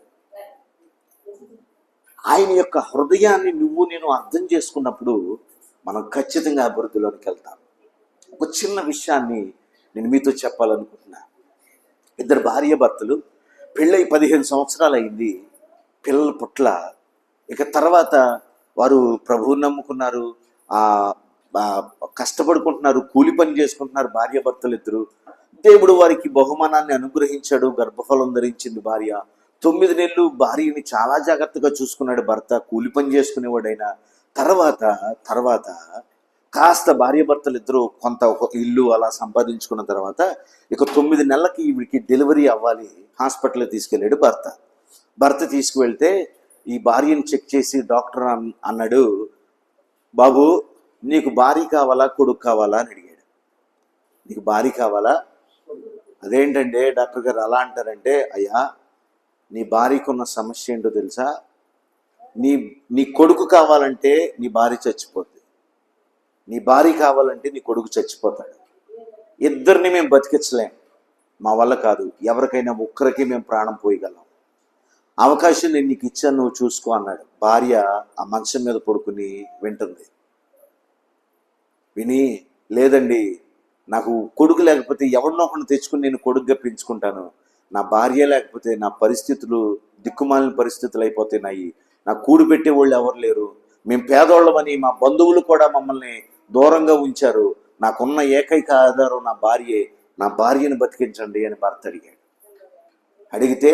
ఆయన యొక్క హృదయాన్ని నువ్వు నేను అర్థం చేసుకున్నప్పుడు మనం ఖచ్చితంగా అభివృద్ధిలోనికి వెళ్తాం. ఒక చిన్న విషయాన్ని నేను మీతో చెప్పాలనుకుంటున్నా. ఇద్దరు భార్య భర్తలు, పెళ్ళై 15 సంవత్సరాలు అయింది, పిల్లల పుట్ల. ఇక తర్వాత వారు ప్రభువుని నమ్ముకున్నారు, కష్టపడుకుంటున్నారు, కూలి పని చేసుకుంటున్నారు భార్య భర్తలు ఇద్దరు. దేవుడు వారికి బహుమానాన్ని అనుగ్రహించాడు, గర్భఫలం ధరించింది భార్య. 9 నెలలు భార్యని చాలా జాగ్రత్తగా చూసుకున్నాడు భర్త, కూలి పని చేసుకునేవాడైనా. తర్వాత కాస్త భార్య భర్తలు ఇద్దరు కొంత ఒక ఇల్లు అలా సంపాదించుకున్న తర్వాత ఇక 9 నెలలకి వీడికి డెలివరీ అవ్వాలి, హాస్పిటల్కి తీసుకెళ్ళాడు భర్త తీసుకువెళ్తే ఈ భార్యని చెక్ చేసి డాక్టర్ అన్నాడు, బాబు నీకు భార్య కావాలా కొడుకు కావాలా అని అడిగాడు. నీకు భార్య కావాలా? అదేంటంటే డాక్టర్ గారు అలా అంటారంటే, అయ్యా నీ భార్యకు ఉన్న సమస్య ఏంటో తెలుసా? నీ కొడుకు కావాలంటే నీ భార్య చచ్చిపోద్ది, నీ భార్య కావాలంటే నీ కొడుకు చచ్చిపోతాడు. ఇద్దరిని మేము బతికించలేం, మా వల్ల కాదు. ఎవరికైనా ఒక్కరికి మేము ప్రాణం పోయగలం. అవకాశం నేను నీకు ఇచ్చాను, నువ్వు చూసుకో అన్నాడు. భార్య ఆ మంచం మీద పడుకుని వింటుంది. విని, లేదండి నాకు కొడుకు లేకపోతే ఎవరినో ఒకరిని తెచ్చుకుని నేను కొడుకుగా పెంచుకుంటాను, నా భార్య లేకపోతే నా పరిస్థితులు దిక్కుమాలిన పరిస్థితులు అయిపోతున్నాయి, నాకు కూడు పెట్టేవాళ్ళు ఎవరు లేరు, మేము పేదోళ్ళమని మా బంధువులు కూడా మమ్మల్ని దూరంగా ఉంచారు, నాకున్న ఏకైక ఆధారం నా భార్యే, నా భార్యను బతికించండి అని భర్త అడిగాడు. అడిగితే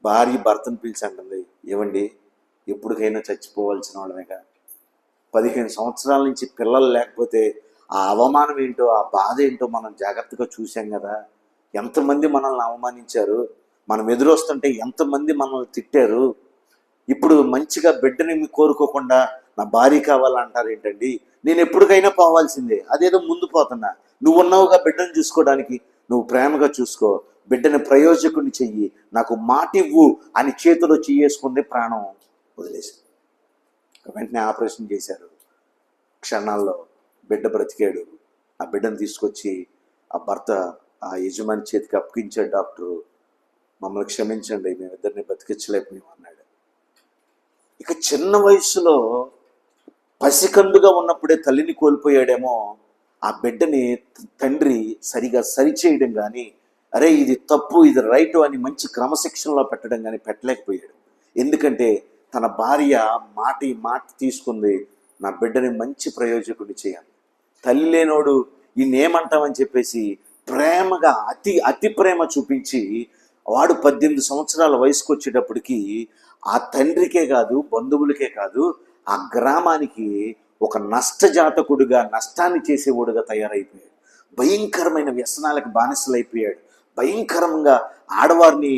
భార్య భర్తను పిలిచి అంటుంది, ఏమండి ఎప్పటికైనా చచ్చిపోవాల్సిన వాళ్ళమేగా, 15 సంవత్సరాల నుంచి పిల్లలు లేకపోతే ఆ అవమానం ఏంటో ఆ బాధ ఏంటో మనం జాగ్రత్తగా చూసాం కదా, ఎంతమంది మనల్ని అవమానించారు, మనం ఎదురొస్తుంటే ఎంతమంది మనల్ని తిట్టారు, ఇప్పుడు మంచిగా బిడ్డని కోరుకోకుండా నా భార్య కావాలంటారు ఏంటండి, నేను ఎప్పటికైనా పోవాల్సిందే, అదేదో ముందు పోతున్నా, నువ్వు ఉన్నావుగా బిడ్డను చూసుకోవడానికి, నువ్వు ప్రేమగా చూసుకో, బిడ్డని ప్రయోజకుని చెయ్యి, నాకు మాట ఇవ్వు అని చేతిలో చెయ్యేసుకుంది, ప్రాణం వదిలేసింది. వెంటనే ఆపరేషన్ చేశారు. క్షణాల్లో బిడ్డ బ్రతికాడు. ఆ బిడ్డను తీసుకొచ్చి ఆ భర్త ఆ యజమాని చేతికి అప్పగించాడు. డాక్టరు, మమ్మల్ని క్షమించండి, మేమిద్దరిని బతికించలేకపోయాం అన్నాడు. ఇక చిన్న వయసులో పసికందుగా ఉన్నప్పుడే తల్లిని కోల్పోయాడేమో, ఆ బిడ్డని తండ్రి సరిగా సరిచేయడం కానీ, అరే ఇది తప్పు ఇది రైట్ అని మంచి క్రమశిక్షణలో పెట్టడం కానీ పెట్టలేకపోయాడు. ఎందుకంటే తన భార్య మాట తీసుకుంది, నా బిడ్డని మంచి ప్రయోజకుడిని చేయాలి. తల్లి లేనోడు ఈయనేమంటామని చెప్పేసి ప్రేమగా అతి ప్రేమ చూపించి వాడు 18 సంవత్సరాల వయసుకు వచ్చేటప్పటికి ఆ తండ్రికే కాదు, బంధువులకే కాదు, ఆ గ్రామానికి ఒక నష్టజాతకుడుగా, నష్టాన్ని చేసేవాడుగా తయారైపోయాడు. భయంకరమైన వ్యసనాలకు బానిసలైపోయాడు. భయంకరంగా ఆడవారిని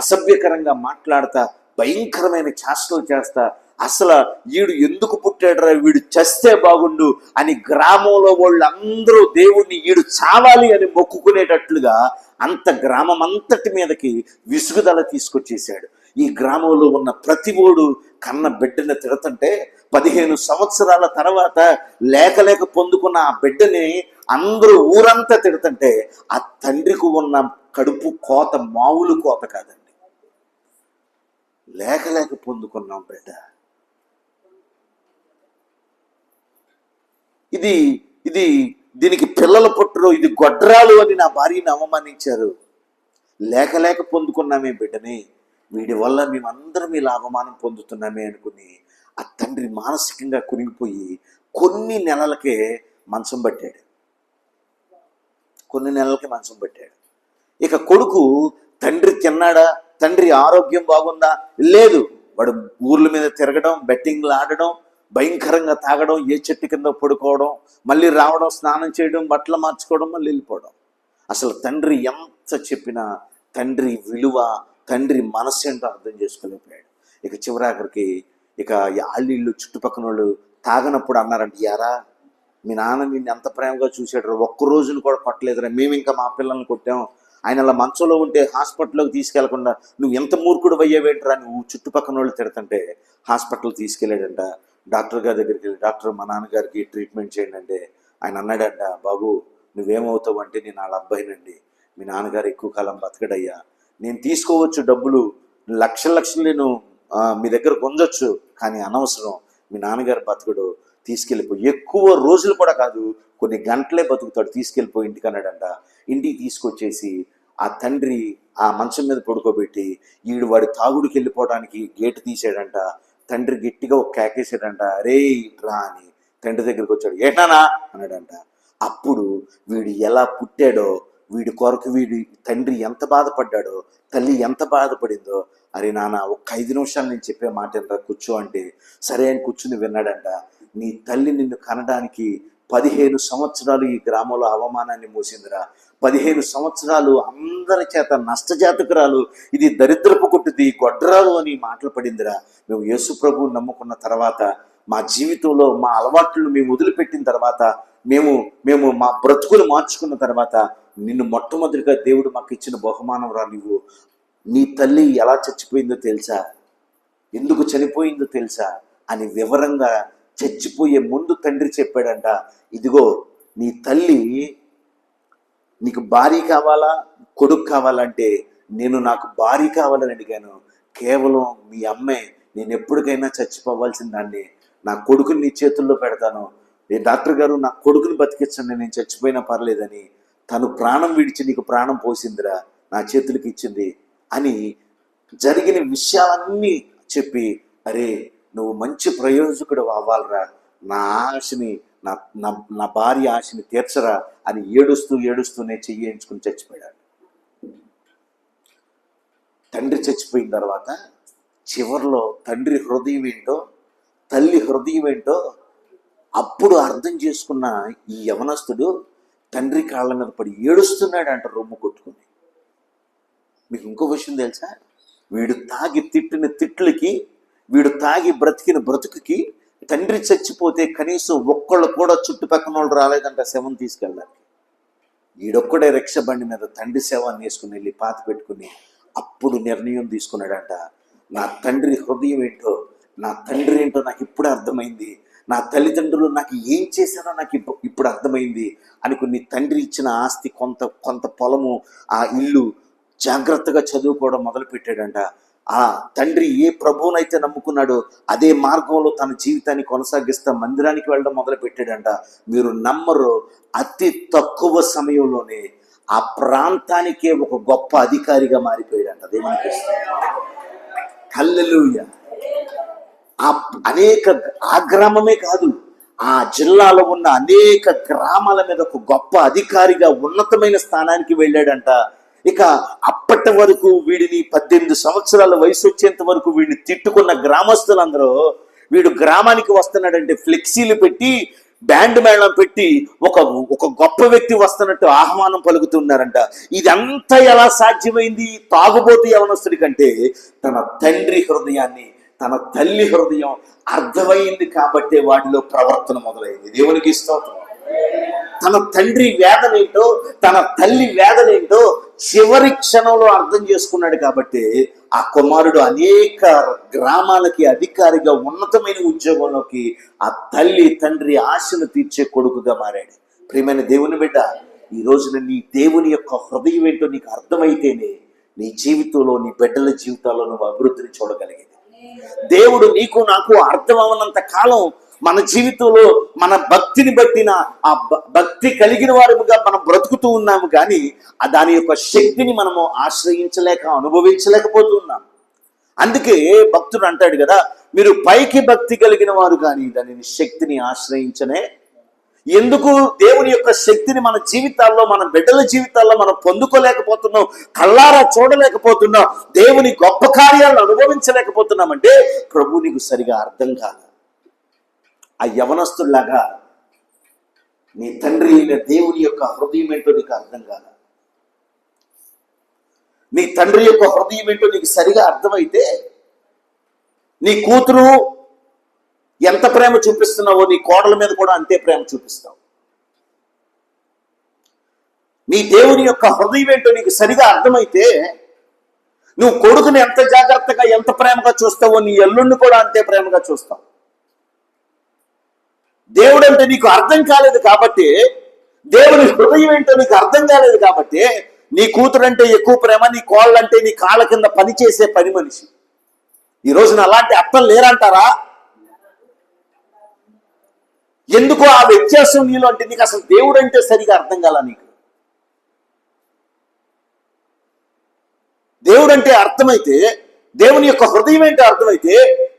అసభ్యకరంగా మాట్లాడతా, భయంకరమైన చేష్టలు చేస్తా, అసలు వీడు ఎందుకు పుట్టాడరా, వీడు చస్తే బాగుండు అని గ్రామంలో వాళ్ళందరూ దేవుడిని వీడు చావాలి అని మొక్కుకునేటట్లుగా అంత గ్రామం అంతటి మీదకి విసుగుదల తీసుకొచ్చేసాడు. ఈ గ్రామంలో ఉన్న ప్రతి ఓడు కన్న బిడ్డని తిడుతుంటే 15 సంవత్సరాల తర్వాత లేక పొందుకున్న ఆ బిడ్డని అందరూ ఊరంతా తిడుతుంటే ఆ తండ్రికి ఉన్న కడుపు కోత మామూలు కోత కాదండి. లేక పొందుకున్నాం బిడ్డ. దీనికి పిల్లల పుట్టరు, ఇది గొడ్రాలు అని నా భార్యని అవమానించారు. లేక పొందుకున్నామే బిడ్డని, వీడి వల్ల మేమందరం ఇలా అవమానం పొందుతున్నామే అనుకుని ఆ తండ్రి మానసికంగా కునిగిపోయి కొన్ని నెలలకే మంచం పట్టాడు. కొన్ని నెలలకి మంచం పట్టాడు. ఇక కొడుకు తండ్రి తిన్నాడా, తండ్రి ఆరోగ్యం బాగుందా? లేదు. వాడు ఊర్ల మీద తిరగడం, బెట్టింగ్లు ఆడడం, భయంకరంగా తాగడం, ఏ చెట్టు కింద పడుకోవడం, మళ్ళీ రావడం, స్నానం చేయడం, బట్టలు మార్చుకోవడం, మళ్ళీ వెళ్ళిపోవడం. అసలు తండ్రి ఎంత చెప్పినా తండ్రి విలువ, తండ్రి మనస్సు ఏంటో అర్థం చేసుకోలేకపోయాడు. ఇక చివరాఖరికి ఇక ఆళ్ళిళ్ళు చుట్టుపక్కల వాళ్ళు తాగనప్పుడు అన్నారంట, యారా మీ నాన్న నిన్ను ఎంత ప్రేమగా చూసాడు, ఒక్క రోజును కూడా కొట్టలేదురా, మేము ఇంకా మా పిల్లల్ని కొట్టాం, ఆయన అలా మంచంలో ఉంటే హాస్పిటల్లోకి తీసుకెళ్లకుండా నువ్వు ఎంత మూర్ఖుడు అయ్యావేంట్రా, నువ్వు చుట్టుపక్కల వాళ్ళు తిడుతుంటే హాస్పిటల్ తీసుకెళ్ళాడంట. డాక్టర్ గారి దగ్గరికి వెళ్ళి, డాక్టర్ మా నాన్నగారికి ట్రీట్మెంట్ చేయండి అంటే ఆయన అన్నాడంట, బాబు నువ్వేమవుతావు అంటే, నేను వాళ్ళ అబ్బాయినండి, మీ నాన్నగారు ఎక్కువ కాలం బతకడయ్యా, నేను తీసుకోవచ్చు డబ్బులు లక్షలు నేను మీ దగ్గర పొందొచ్చు, కానీ అనవసరం, మీ నాన్నగారు బతకడు, తీసుకెళ్ళిపోయి ఎక్కువ రోజులు కూడా కాదు, కొన్ని గంటలే బతుకుతాడు, తీసుకెళ్ళిపోయి ఇంటికి అన్నాడంట. ఇంటికి తీసుకొచ్చేసి ఆ తండ్రి ఆ మంచం మీద పడుకోబెట్టి ఈడు వాడి తాగుడికి వెళ్ళిపోవడానికి గేటు తీసాడంట. తండ్రి గట్టిగా ఒక కేకేసాడంట, రే రా అని. తండ్రి దగ్గరికి వచ్చాడు, ఏటానా అన్నాడంట. అప్పుడు వీడు ఎలా పుట్టాడో, వీడి కొరకు వీడి తండ్రి ఎంత బాధపడ్డాడో, తల్లి ఎంత బాధపడిందో, అరే నాన్న ఒక్క 5 నిమిషాలు నేను చెప్పే మాట ఏంట్రా, కూర్చో అంటే సరే అని కూర్చుని విన్నాడంట. నీ తల్లి నిన్ను కనడానికి 15 సంవత్సరాలు ఈ గ్రామంలో అవమానాన్ని మోసిందిరా, 15 సంవత్సరాలు అందరి చేత నష్టజాతకురాలు, ఇది దరిద్రపు కొట్టుది, గొడ్రాలు అని మాటలు పడిందిరా. మేము యేసు ప్రభువు నమ్ముకున్న తర్వాత, మా జీవితంలో మా అలవాట్లు మేము వదిలిపెట్టిన తర్వాత, మేము మా బ్రతుకులు మార్చుకున్న తర్వాత, నిన్ను మొట్టమొదటిగా దేవుడు మాకు ఇచ్చిన బహుమానం రా నువ్వు. నీ తల్లి ఎలా చచ్చిపోయిందో తెలుసా, ఎందుకు చనిపోయిందో తెలుసా అని వివరంగా చచ్చిపోయే ముందు తండ్రి చెప్పాడంట, ఇదిగో నీ తల్లి, నీకు భార్య కావాలా కొడుకు కావాలంటే నేను నాకు భార్య కావాలని అడిగాను, కేవలం మీ అమ్మే, నేను ఎప్పటికైనా చచ్చిపోవాల్సిన దాన్ని, నా కొడుకుని నీ చేతుల్లో పెడతాను, ఏ డాక్టర్ గారు నా కొడుకుని బతికించండి, నేను చచ్చిపోయినా పర్లేదని తను ప్రాణం విడిచి నీకు ప్రాణం పోసిందిరా, నా చేతులకి ఇచ్చింది అని జరిగిన విషయాలన్నీ చెప్పి, అరే నువ్వు మంచి ప్రయోజకుడు అవ్వాలరా, నా ఆశని నా భార్య ఆశని తీర్చరా అని ఏడుస్తూనే చెయ్యించుకుని చచ్చిపోయాడు. తండ్రి చచ్చిపోయిన తర్వాత చివరిలో తండ్రి హృదయం ఏంటో, తల్లి హృదయం ఏంటో అప్పుడు అర్థం చేసుకున్న ఈ యవనస్తుడు తండ్రి కాళ్ళ మీద పడి ఏడుస్తున్నాడు అంట, రొమ్ము కొట్టుకుని. మీకు ఇంకో విషయం తెలుసా, వీడు తాగి తిట్టిన తిట్లకి, వీడు తాగి బ్రతికిన బ్రతుకుకి తండ్రి చచ్చిపోతే కనీసం ఒక్కళ్ళు కూడా చుట్టుపక్కల వాళ్ళు రాలేదంట శవం తీసుకెళ్ళడానికి. వీడొక్కడే రిక్ష బండి మీద తండ్రి శవాన్ని వేసుకుని వెళ్ళి పాతి పెట్టుకుని అప్పుడు నిర్ణయం తీసుకున్నాడంట, నా తండ్రి హృదయం ఏంటో, నా తండ్రి ఏంటో నాకు ఇప్పుడు అర్థమైంది, నా తల్లిదండ్రులు నాకు ఏం చేశారో నాకు ఇప్పుడు అర్థమైంది అనుకుని తండ్రి ఇచ్చిన ఆస్తి కొంత పొలము, ఆ ఇల్లు జాగ్రత్తగా చదువుకోవడం మొదలుపెట్టాడంట. ఆ తండ్రి ఏ ప్రభువునైతే నమ్ముకున్నాడో అదే మార్గంలో తన జీవితాన్ని కొనసాగిస్తా మందిరానికి వెళ్ళడం మొదలు పెట్టాడంట. మీరు నమ్మరు, అతి తక్కువ సమయంలోనే ఆ ప్రాంతానికే ఒక గొప్ప అధికారిగా మారిపోయాడంట. దేవునికి హల్లెలూయా. ఆ గ్రామమే కాదు, ఆ జిల్లాలో ఉన్న అనేక గ్రామాల మీద ఒక గొప్ప అధికారిగా ఉన్నతమైన స్థానానికి వెళ్ళాడంట. ఇక అప్పటి వరకు వీడిని 18 సంవత్సరాల వయసు వచ్చేంత వరకు వీడిని తిట్టుకున్న గ్రామస్తులందరూ వీడు గ్రామానికి వస్తున్నాడంటే ఫ్లెక్సీలు పెట్టి, బ్యాండ్ మేళం పెట్టి ఒక గొప్ప వ్యక్తి వస్తున్నట్టు ఆహ్వానం పలుకుతున్నారంట. ఇదంతా ఎలా సాధ్యమైంది? తాగుబోతు యవనస్తుడి కంటే తన తండ్రి హృదయాన్ని, తన తల్లి హృదయం అర్థమైంది కాబట్టి వాడిలో ప్రవర్తన మొదలైంది. దేవునికి స్తోత్రం. తన తండ్రి వేదన ఏంటో, తన తల్లి వేదన ఏంటో చివరి క్షణంలో అర్థం చేసుకున్నాడు కాబట్టి ఆ కుమారుడు అనేక గ్రామాలకి అధికారిగా ఉన్నతమైన ఉద్యోగంలోకి ఆ తల్లి తండ్రి ఆశను తీర్చే కొడుకుగా మారాడు. ప్రియమైన దేవుని బిడ్డ, ఈ రోజున నీ దేవుని యొక్క హృదయం ఏంటో నీకు అర్థమైతేనే నీ జీవితంలో, నీ బిడ్డల జీవితాల్లో నువ్వు అభివృద్ధిని చూడగలిగేది. దేవుడు నీకు నాకు అర్థం అవనంత కాలం మన జీవితంలో మన భక్తిని బట్టిన ఆ భక్తి కలిగిన వారుగా మనం బ్రతుకుతూ ఉన్నాము, కానీ దాని యొక్క శక్తిని మనము ఆశ్రయించలేక అనుభవించలేకపోతున్నాం. అందుకే భక్తుడు అంటాడు కదా, మీరు పైకి భక్తి కలిగిన వారు కానీ దానిని శక్తిని ఆశ్రయించనే. ఎందుకు దేవుని యొక్క శక్తిని మన జీవితాల్లో, మన బిడ్డల జీవితాల్లో మనం పొందుకోలేకపోతున్నాం, కళ్ళారా చూడలేకపోతున్నాం, దేవుని గొప్ప కార్యాలను అనుభవించలేకపోతున్నామంటే ప్రభు నీకు సరిగా అర్థం కాదు. ఆ యవనస్తుల్లాగా నీ తండ్రి అయిన దేవుని యొక్క హృదయం ఏంటో నీకు అర్థం కాదు. నీ తండ్రి యొక్క హృదయం ఏంటో నీకు సరిగా అర్థమైతే నీ కూతురు ఎంత ప్రేమ చూపిస్తున్నావో నీ కోడల మీద కూడా అంతే ప్రేమ చూపిస్తావు. నీ దేవుని యొక్క హృదయం ఏంటో నీకు సరిగా అర్థమైతే నువ్వు కొడుకుని ఎంత జాగ్రత్తగా ఎంత ప్రేమగా చూస్తావో నీ ఎల్లుండి కూడా అంతే ప్రేమగా చూస్తావు. దేవుడు అంటే నీకు అర్థం కాలేదు కాబట్టి, దేవుని హృదయం ఏంటో నీకు అర్థం కాలేదు కాబట్టి నీ కూతురు అంటే ఎక్కువ ప్రేమ, నీ కోళ్ళంటే నీ కాళ్ళ కింద పని చేసే పని మనిషి. ఈ రోజున అలాంటి అత్తలు లేరంటారా? ఎందుకు ఆ వ్యత్యాసం నీలో అంటే నీకు అసలు దేవుడు అంటే సరిగా అర్థం కాల. నీకు దేవుడు అంటే అర్థమైతే, దేవుని యొక్క హృదయం ఏంటో అర్థమైతే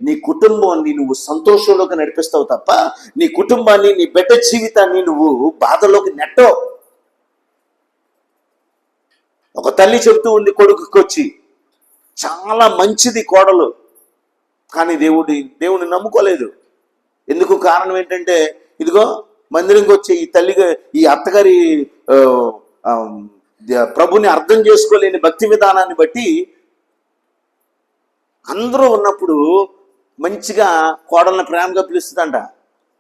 నీ కుటుంబాన్ని నువ్వు సంతోషంలోకి నడిపిస్తావు తప్ప నీ కుటుంబాన్ని, నీ బిడ్డ జీవితాన్ని నువ్వు బాధలోకి నెట్టవు. ఒక తల్లి చెప్తూ ఉంది కొడుకుకి వచ్చి, చాలా మంచిది కోడలు, కానీ దేవుడిని నమ్ముకోలేదు. ఎందుకు? కారణం ఏంటంటే, ఇదిగో మందిరంకి వచ్చి ఈ తల్లిగా ఈ అత్తగారి ప్రభుని అర్థం చేసుకోలేని భక్తి విధానాన్ని బట్టి అందరూ ఉన్నప్పుడు మంచిగా కోడల్ని ప్రేమగా పిలుస్తుందంట.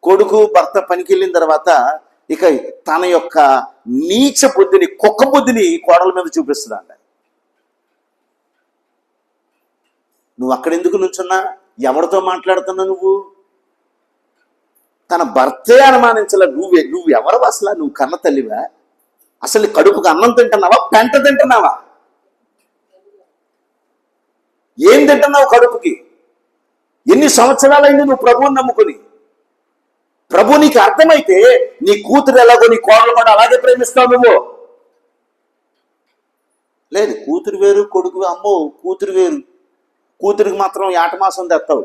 కొడుకు భర్త పనికి వెళ్ళిన తర్వాత ఇక తన యొక్క నీచ బుద్ధిని, కుక్క బుద్ధిని కోడల మీద చూపిస్తుందంట. నువ్వు అక్కడెందుకు నుంచున్నా? ఎవరితో మాట్లాడుతున్నా? నువ్వు తన భర్తే అనుమానించలే. నువ్వు ఎవరు అసలు? నువ్వు కన్న తల్లివా? అసలు కడుపుకు అన్నం తింటున్నావా, పెంట తింటున్నావా? ఏం తింటున్నావు కడుపుకి? ఎన్ని సంవత్సరాలైంది నువ్వు ప్రభువుని నమ్ముకుని? ప్రభు నీకు అర్థమైతే నీ కూతురు ఎలాగో నీ కోడలు కూడా అలాగే ప్రేమిస్తావు నువ్వు. లేదు, కూతురు వేరు కొడుకు, అమ్మో కూతురు వేరు. కూతురికి మాత్రం ఏట మాసం తెస్తావు.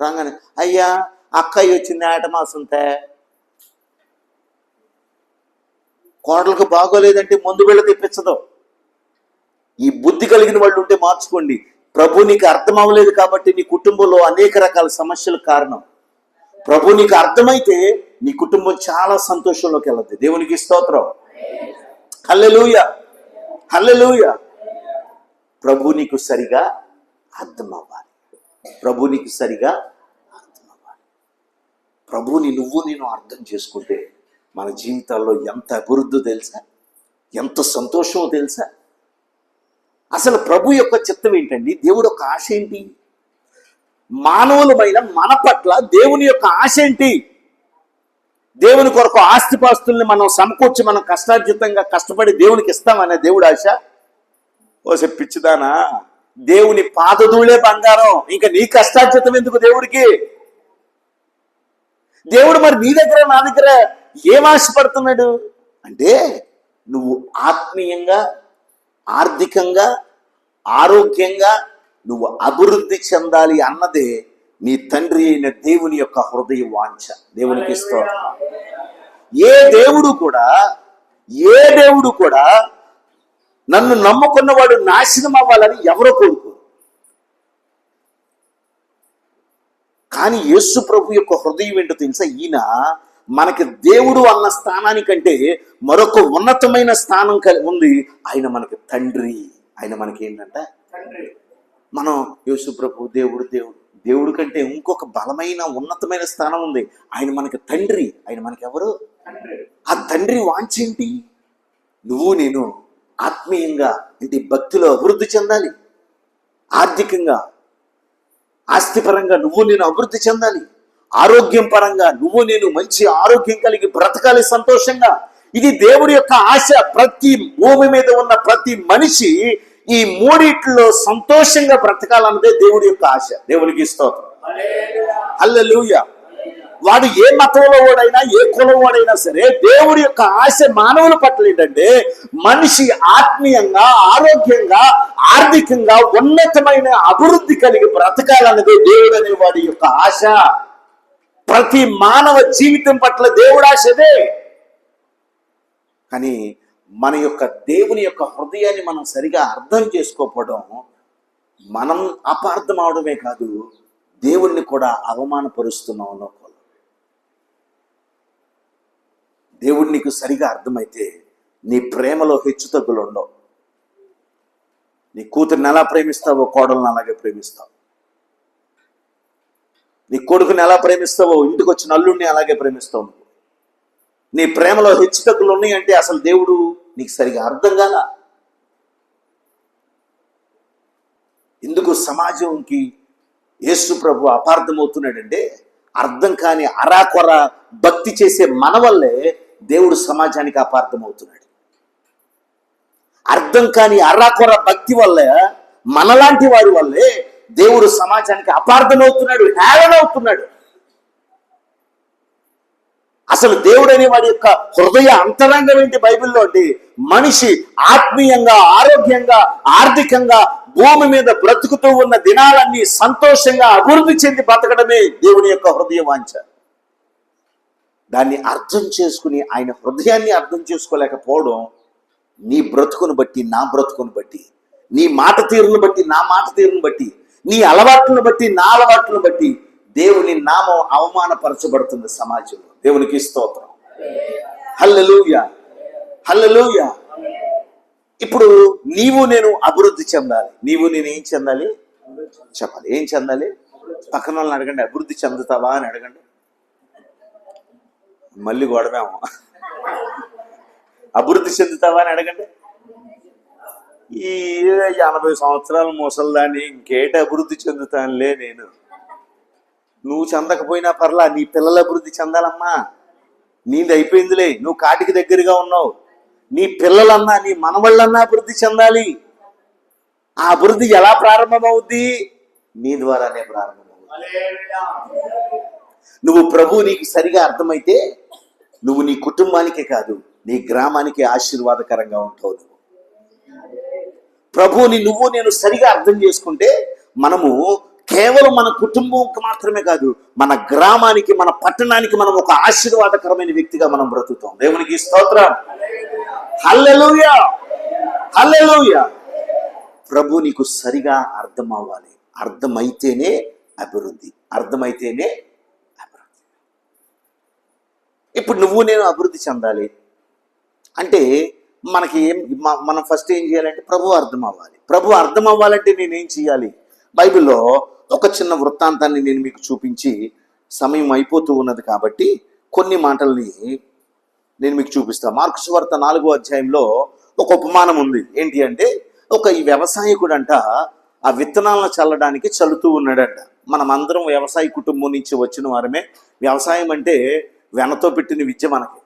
రాగానే అయ్యా అక్కయ్య వచ్చింది ఏట మాసం తే. కోడలకు బాగోలేదంటే ముందు బిళ్ళ తెప్పించదు. ఈ బుద్ధి కలిగిన వాళ్ళు ఉంటే మార్చుకోండి. ప్రభు నీకు అర్థం అవ్వలేదు కాబట్టి నీ కుటుంబంలో అనేక రకాల సమస్యలకు కారణం. ప్రభు నీకు అర్థమైతే నీ కుటుంబం చాలా సంతోషంలోకి వెళ్ళదు. దేవునికి స్తోత్రం. హల్లెలూయా, హల్లెలూయా. ప్రభు నీకు సరిగా అర్థం అవ్వాలి. ప్రభు నీకు సరిగా అర్థం అవ్వాలి. ప్రభుని నేను అర్థం చేసుకుంటే మన జీవితాల్లో ఎంత అభివృద్ధి తెలుసా, ఎంత సంతోషమో తెలుసా. అసలు ప్రభు యొక్క చిత్తం ఏంటండి? దేవుడు యొక్క ఆశ ఏంటి? మానవులమైన మన పట్ల దేవుని యొక్క ఆశ ఏంటి? దేవుని కొరకు ఆస్తిపాస్తుల్ని మనం సమకూర్చి మనం కష్టార్జితంగా కష్టపడి దేవునికి ఇస్తామనే దేవుడు ఆశ? ఓసే పిచ్చిదానా, దేవుని పాదధూళే బంగారం, ఇంకా నీ కష్టార్జితం ఎందుకు దేవుడికి? దేవుడు మరి నీ దగ్గర నా దగ్గర ఏం ఆశపడుతున్నాడు అంటే, నువ్వు ఆత్మీయంగా, ఆర్థికంగా, ఆరోగ్యంగా నువ్వు అభివృద్ధి చెందాలి అన్నదే నీ తండ్రి అయిన దేవుని యొక్క హృదయ వాంఛ. దేవునికి స్తోత్రం. ఏ దేవుడు కూడా నన్ను నమ్ముకున్నవాడు నాశనం అవ్వాలని ఎవరో కోరుకోరు. కానీ యేసు ప్రభు యొక్క హృదయం ఏంటో తెలుసా? ఈయన మనకి దేవుడు అన్న స్థానానికంటే మరొక ఉన్నతమైన స్థానం ఉంది. ఆయన మనకి తండ్రి. ఆయన మనకి ఏంటంటే తండ్రి. మనం యేసు ప్రభు దేవుడు కంటే ఇంకొక బలమైన ఉన్నతమైన స్థానం ఉంది. ఆయన మనకి తండ్రి. ఆయన మనకి ఎవరు? ఆ తండ్రి వాంఛ ఏంటి? నువ్వు నేను ఆత్మీయంగా అంటే భక్తిలో అభివృద్ధి చెందాలి. ఆర్థికంగా, ఆస్తిపరంగా నువ్వు నేను అభివృద్ధి చెందాలి. ఆరోగ్యం పరంగా నువ్వు నేను మంచి ఆరోగ్యం కలిగి బ్రతకాలి సంతోషంగా. ఇది దేవుడి యొక్క ఆశ. ప్రతి భూమి మీద ఉన్న ప్రతి మనిషి ఈ మూడిట్లో సంతోషంగా బ్రతకాలన్నదే దేవుడి యొక్క ఆశ. దేవునికి స్తోత్రం. హల్లెలూయా. వాడు ఏ మతంలో వాడైనా, ఏ కులం వాడైనా సరే, దేవుడి యొక్క ఆశ మానవుల పట్ల ఏంటంటే మనిషి ఆత్మీయంగా, ఆరోగ్యంగా, ఆర్థికంగా ఉన్నతమైన అభివృద్ధి కలిగి బ్రతకాలన్నదే దేవుడు అనే వాడి యొక్క ఆశ. ప్రతి మానవ జీవితం పట్ల దేవుడు ఆశదే. కానీ మన యొక్క దేవుని యొక్క హృదయాన్ని మనం సరిగా అర్థం చేసుకోకపోవడం, మనం అపార్థం అవడమే కాదు, దేవుణ్ణి కూడా అవమానపరుస్తున్నాం లోపల. దేవుడు నీకు సరిగా అర్థమైతే నీ ప్రేమలో హెచ్చు తగ్గులు ఉండవు. నీ కూతురిని ఎలా ప్రేమిస్తావో కోడలను అలాగే ప్రేమిస్తావు. నీ కొడుకుని ఎలా ప్రేమిస్తావో ఇంటికి వచ్చిన అల్లుడిని అలాగే ప్రేమిస్తావు. నీ ప్రేమలో హెచ్చు తగ్గులు ఉన్నాయి అంటే అసలు దేవుడు నీకు సరిగా అర్థం కాల. ఎందుకు సమాజంకి యేసు ప్రభు అపార్థమవుతున్నాడంటే, అర్థం కాని అరాకొర భక్తి చేసే మన వల్లే దేవుడు సమాజానికి అపార్థమవుతున్నాడు. అర్థం కాని అరాకొర భక్తి వల్ల, మనలాంటి వారి వల్లే దేవుడు సమాజానికి అపార్థమవుతున్నాడు, హేళనవుతున్నాడు. అసలు దేవుడు అనే వాడి యొక్క హృదయ అంతరంగం ఏంటి బైబిల్లో అంటే, మనిషి ఆత్మీయంగా, ఆరోగ్యంగా, ఆర్థికంగా భూమి మీద బ్రతుకుతూ ఉన్న దినాలన్నీ సంతోషంగా అభివృద్ధి చెంది బతకడమే దేవుని యొక్క హృదయ వాంఛ. దాన్ని అర్థం చేసుకుని ఆయన హృదయాన్ని అర్థం చేసుకోలేకపోవడం, నీ బ్రతుకును బట్టి నా బ్రతుకును బట్టి, నీ మాట తీరును బట్టి నా మాట తీరును బట్టి, నీ అలవాట్లను బట్టి నా అలవాట్లను బట్టి దేవుని నామం అవమానపరచబడుతుంది సమాజంలో. దేవునికి స్తోత్రం. హల్లెలూయా, హల్లెలూయా. ఇప్పుడు నీవు నేను అభివృద్ధి చెందాలి. నీవు నేను ఏం చెందాలి చెప్పాలి. ఏం చెందాలి? పక్కన వాళ్ళని అడగండి, అభివృద్ధి చెందుతావా అని అడగండి. మళ్ళీ గొడవేమో. అభివృద్ధి చెందుతావా అని అడగండి. ఈ 80 సంవత్సరాల ముసల్దాన్ని ఇంకేట అభివృద్ధి చెందుతానులే నేను. నువ్వు చెందకపోయినా పర్లా, నీ పిల్లలు అభివృద్ధి చెందాలమ్మా. నీది అయిపోయిందిలే, నువ్వు కాటికి దగ్గరగా ఉన్నావు. నీ పిల్లలన్నా నీ మనవళ్ళన్నా అభివృద్ధి చెందాలి. ఆ అభివృద్ధి ఎలా ప్రారంభమవుద్ది? నీ ద్వారానే ప్రారంభమవుద్ది. నువ్వు ప్రభు నీకు సరిగా అర్థమైతే నువ్వు నీ కుటుంబానికే కాదు, నీ గ్రామానికి ఆశీర్వాదకరంగా ఉంటావు. ప్రభువుని నువ్వు నేను సరిగా అర్థం చేసుకుంటే మనము కేవలం మన కుటుంబంకి మాత్రమే కాదు, మన గ్రామానికి, మన పట్టణానికి మనం ఒక ఆశీర్వాదకరమైన వ్యక్తిగా మనం బ్రతుకుతాం. దేవునికి స్తోత్రం. హల్లెలూయా, హల్లెలూయా. ప్రభు నీకు సరిగా అర్థం అవ్వాలి. అర్థమైతేనే అభివృద్ధి, అర్థమైతేనే అభివృద్ధి. ఇప్పుడు నువ్వు నేను అభివృద్ధి చెందాలి అంటే మనకి మనం ఫస్ట్ ఏం చేయాలంటే ప్రభు అర్థం అవ్వాలి. ప్రభు అర్థం అవ్వాలంటే నేనేం చేయాలి? బైబిల్లో ఒక చిన్న వృత్తాంతాన్ని నేను మీకు చూపించి, సమయం అయిపోతూ ఉన్నది కాబట్టి కొన్ని మాటల్ని నేను మీకు చూపిస్తాను. మార్కు సువార్త 4వ అధ్యాయంలో ఒక ఉపమానం ఉంది. ఏంటి అంటే, ఈ వ్యవసాయకుడంట ఆ విత్తనాలను చల్లడానికి చల్లుతూ ఉన్నాడంట. మనం అందరం వ్యవసాయ కుటుంబం నుంచి వచ్చిన వారమే. వ్యవసాయం అంటే వెనతో పెట్టిన విద్య మనకి.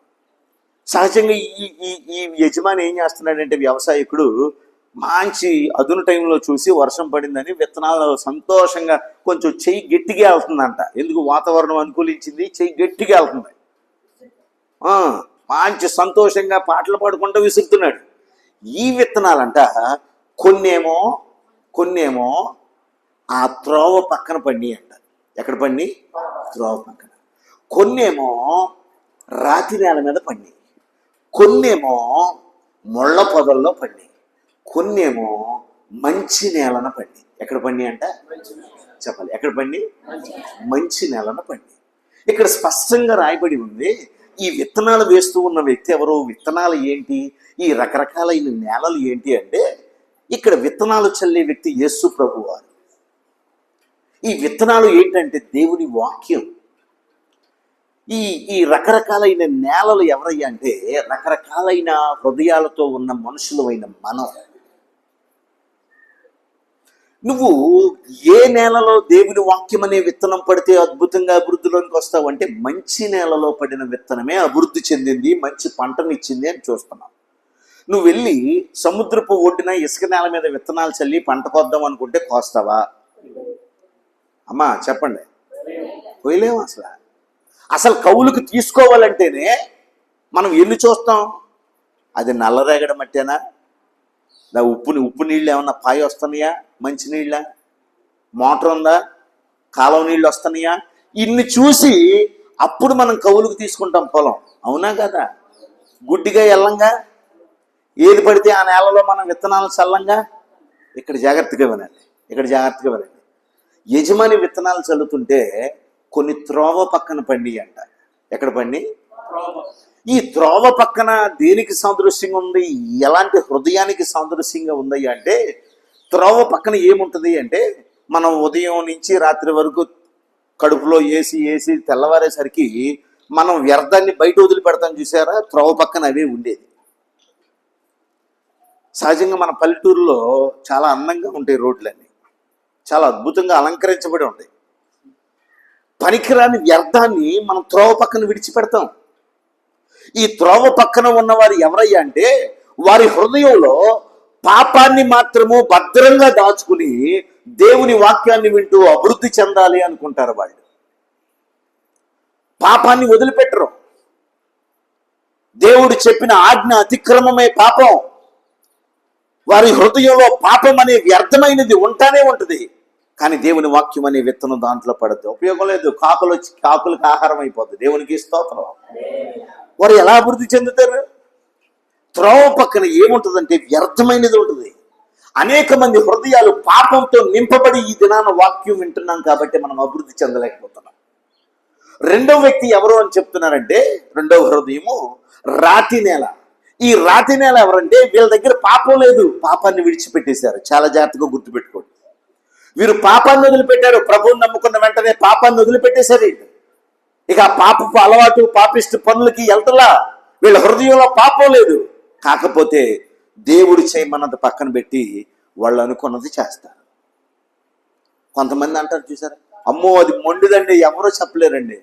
సహజంగా ఈ యజమాని ఏం చేస్తున్నాడంటే, వ్యవసాయకుడు మంచి అదును టైంలో చూసి వర్షం పడిందని విత్తనాలు సంతోషంగా కొంచెం చెయ్యి గట్టిగా వెళ్తుందంట. ఎందుకు? వాతావరణం అనుకూలించింది, చెయ్యి గట్టిగా వెళ్తుంది. మంచి సంతోషంగా పాటలు పాడుకుంటూ విసురుతున్నాడు. ఈ విత్తనాలంట కొన్నేమో ఆ త్రోవ పక్కన పడి అంట. ఎక్కడ పడి? త్రోవ పక్కన. కొన్నేమో రాతి నేల మీద పడి, కొన్నేమో ముళ్ళ పొదల్లో పడి, కొన్నేమో మంచి నేలన పడి. ఎక్కడ పడి అంట? చెప్పాలి. ఎక్కడ పడి? మంచి నేలన పడి. ఇక్కడ స్పష్టంగా రాయబడి ఉంది. ఈ విత్తనాలు వేస్తూ ఉన్న వ్యక్తి ఎవరు? విత్తనాలు ఏంటి? ఈ రకరకాలైన నేలలు ఏంటి అంటే, ఇక్కడ విత్తనాలు చల్లే వ్యక్తి యేసు ప్రభువారు. ఈ విత్తనాలు ఏంటంటే దేవుని వాక్యం. ఈ రకరకాలైన నేలలు ఎవరయ్యా అంటే, రకరకాలైన హృదయాలతో ఉన్న మనుషులమైన మనం. నువ్వు ఏ నేలలో దేవుని వాక్యం అనే విత్తనం పడితే అద్భుతంగా అభివృద్ధిలోనికి వస్తావు అంటే, మంచి నేలలో పడిన విత్తనమే అభివృద్ధి చెందింది, మంచి పంటనిచ్చింది అని చూస్తున్నావు. నువ్వు వెళ్ళి సముద్రపు ఒడ్డున ఇసుక నేల మీద విత్తనాలు చల్లి పంట కోద్దాం అనుకుంటే కోస్తావా? అమ్మా చెప్పండి. పోయలేము. అసలు కౌలుకు తీసుకోవాలంటేనే మనం ఎన్ని చూస్తాం? అది నల్లరేగడి మట్టేనా, ఉప్పు నీళ్ళు ఏమన్నా పాయి వస్తున్నాయా? మంచి నీళ్ళ? మోటార్ ఉందా? కాలువ నీళ్ళు వస్తున్నాయా? ఇన్ని చూసి అప్పుడు మనం కవులుకు తీసుకుంటాం పొలం. అవునా కదా? గుడ్డిగా ఎల్లంగా ఏది పడితే ఆ నేలలో మనం విత్తనాలు చల్లంగా. ఇక్కడ జాగ్రత్తగా వినండి. యజమాని విత్తనాలు చల్లుతుంటే కొన్ని త్రోవ పక్కన పండి అంట. ఎక్కడ పండి? ఈ త్రోవ పక్కన దేనికి సాదృశ్యంగా ఉంది? ఎలాంటి హృదయానికి సాదృశ్యంగా ఉంది అంటే, త్రోవ పక్కన ఏముంటుంది అంటే, మనం ఉదయం నుంచి రాత్రి వరకు కడుపులో వేసి తెల్లవారేసరికి మనం వ్యర్థాన్ని బయట వదిలిపెడతాం చూసారా? త్రోవ పక్కన అవే ఉండేది. సహజంగా మన పల్లెటూరులో చాలా అందంగా ఉంటాయి రోడ్లన్నీ, చాలా అద్భుతంగా అలంకరించబడి ఉంటాయి. పనికిరాని వ్యర్థాన్ని మనం త్రోవ పక్కన విడిచిపెడతాం. ఈ త్రోవ పక్కన ఉన్నవారు ఎవరయ్యా అంటే, వారి హృదయంలో పాపాన్ని మాత్రము భద్రంగా దాచుకుని దేవుని వాక్యాన్ని వింటూ అభివృద్ధి చెందాలి అనుకుంటారు. వాళ్ళు పాపాన్ని వదిలిపెట్టరు. దేవుడు చెప్పిన ఆజ్ఞ అతిక్రమమే పాపం. వారి హృదయంలో పాపం అనే వ్యర్థమైనది ఉంటానే ఉంటుంది. కానీ దేవుని వాక్యం అనే విత్తనం దాంట్లో పడద్దు, ఉపయోగం లేదు. కాకులకు ఆహారం అయిపోద్ది. దేవునికి స్తోత్రం. వారు ఎలా అభివృద్ధి చెందుతారు? త్రోవ పక్కన ఏముంటుందంటే వ్యర్థమైనది ఉంటుంది. అనేక మంది హృదయాలు పాపంతో నింపబడి ఈ దినాన వాక్యం వింటున్నాం కాబట్టి మనం అభివృద్ధి చెందలేకపోతున్నాం. రెండవ వ్యక్తి ఎవరు అని చెప్తున్నారంటే, రెండవ హృదయము రాతి నేల. ఈ రాతి నేల ఎవరంటే, వీళ్ళ దగ్గర పాపం లేదు, పాపాన్ని విడిచిపెట్టేశారు. చాలా జాగ్రత్తగా గుర్తుపెట్టుకోండి. వీరు పాపాన్ని వదిలిపెట్టారు. ప్రభువుని నమ్ముకున్న వెంటనే పాపాన్ని వదిలిపెట్టేశారు. ఇక పాపపు అలవాటు, పాపిష్టి పనులకి వెళ్తలా. వీళ్ళ హృదయంలో పాపం లేదు. కాకపోతే దేవుడు చేయమన్నది పక్కన పెట్టి వాళ్ళు అనుకున్నది చేస్తారు. కొంతమంది అంటారు చూసారా, అమ్మో అది మొండిదండి, ఎవరో చెప్పలేరండి.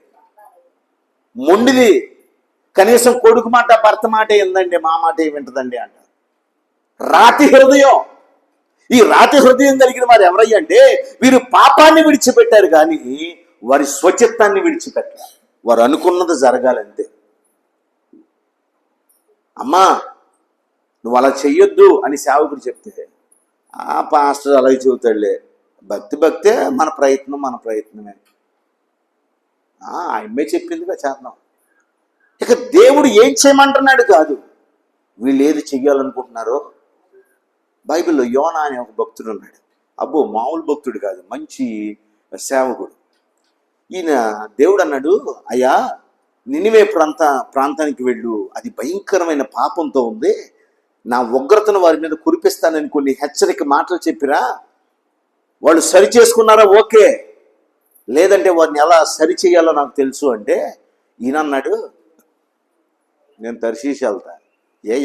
మొండిది, కనీసం కొడుకు మాట భర్త మాట ఏందండి, మా మాట వింటదండి అంటారు. రాతి హృదయం. ఈ రాతి హృదయం కలిగిన వారు ఎవరయ్యా అంటే, వీరు పాపాన్ని విడిచిపెట్టారు కానీ వారి స్వచిత్తాన్ని విడిచిపెట్టారు. వారు అనుకున్నది జరగాలంతే. అమ్మా నువ్వు అలా చెయ్యొద్దు అని సేవకుడు చెప్తే, ఆ పాస్టర్ అలాగే చెబుతాడులే, భక్తే, మన ప్రయత్నమే. ఆయమ్మే చెప్పిందిగా చేద్దాం. ఇక దేవుడు ఏం చేయమంటున్నాడు కాదు, వీళ్ళు ఏది చెయ్యాలనుకుంటున్నారో. బైబిల్లో యోనా అనే ఒక భక్తుడు ఉన్నాడు. అబ్బో మామూలు భక్తుడు కాదు, మంచి సేవకుడు. ఈయన దేవుడు అన్నాడు, అయ్యా నినివే ప్రాంతానికి వెళ్ళు, అది భయంకరమైన పాపంతో ఉంది, నా ఉగ్రతను వారి మీద కురిపిస్తానని కొన్ని హెచ్చరిక మాటలు చెప్పిరా. వాళ్ళు సరి చేసుకున్నారా? ఓకే, లేదంటే వారిని ఎలా సరి చేయాలో నాకు తెలుసు అంటే, ఈయన అన్నాడు, నేను తర్షీషు వెళ్తా.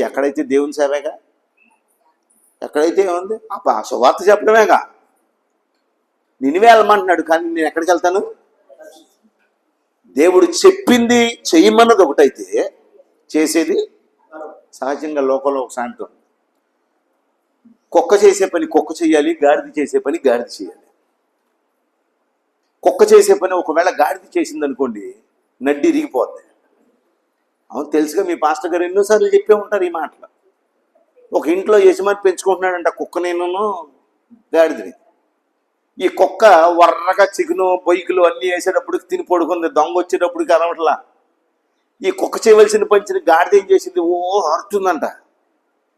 ఎక్కడైతే దేవుని సేవేగా, ఎక్కడైతే ఏముంది ఆ సువార్త చెప్పడమేగా. నినివే వెళ్ళమంటున్నాడు, కానీ నేను ఎక్కడికి వెళ్తాను? దేవుడు చెప్పింది చెయ్యమన్నది ఒకటైతే చేసేది సహజంగా లోకంలో ఒక సామెత ఉంది, కుక్క చేసే పని కుక్క చేయాలి, గాడిద చేసే పని గాడిద చేయాలి. కుక్క చేసే పని ఒకవేళ గాడిద చేసింది అనుకోండి, నడ్డి ఇరిగిపోద్ది. అవును తెలుసుగా, మీ పాస్టర్ గారు ఎన్నోసార్లు చెప్పే ఉంటారు ఈ మాటలు. ఒక ఇంట్లో యజమాని పెంచుకుంటున్నాడంట కుక్క, నేను గాడిదని. ఈ కుక్క వర్రగా చికెను బొయ్యికులు అన్నీ వేసేటప్పటికి తిని పడుకుంది, దొంగ వచ్చేటప్పటికి అరవట్లా. ఈ కుక్క చేయవలసిన పంచిన గాడిద ఏం చేసింది, అరుతుందంట.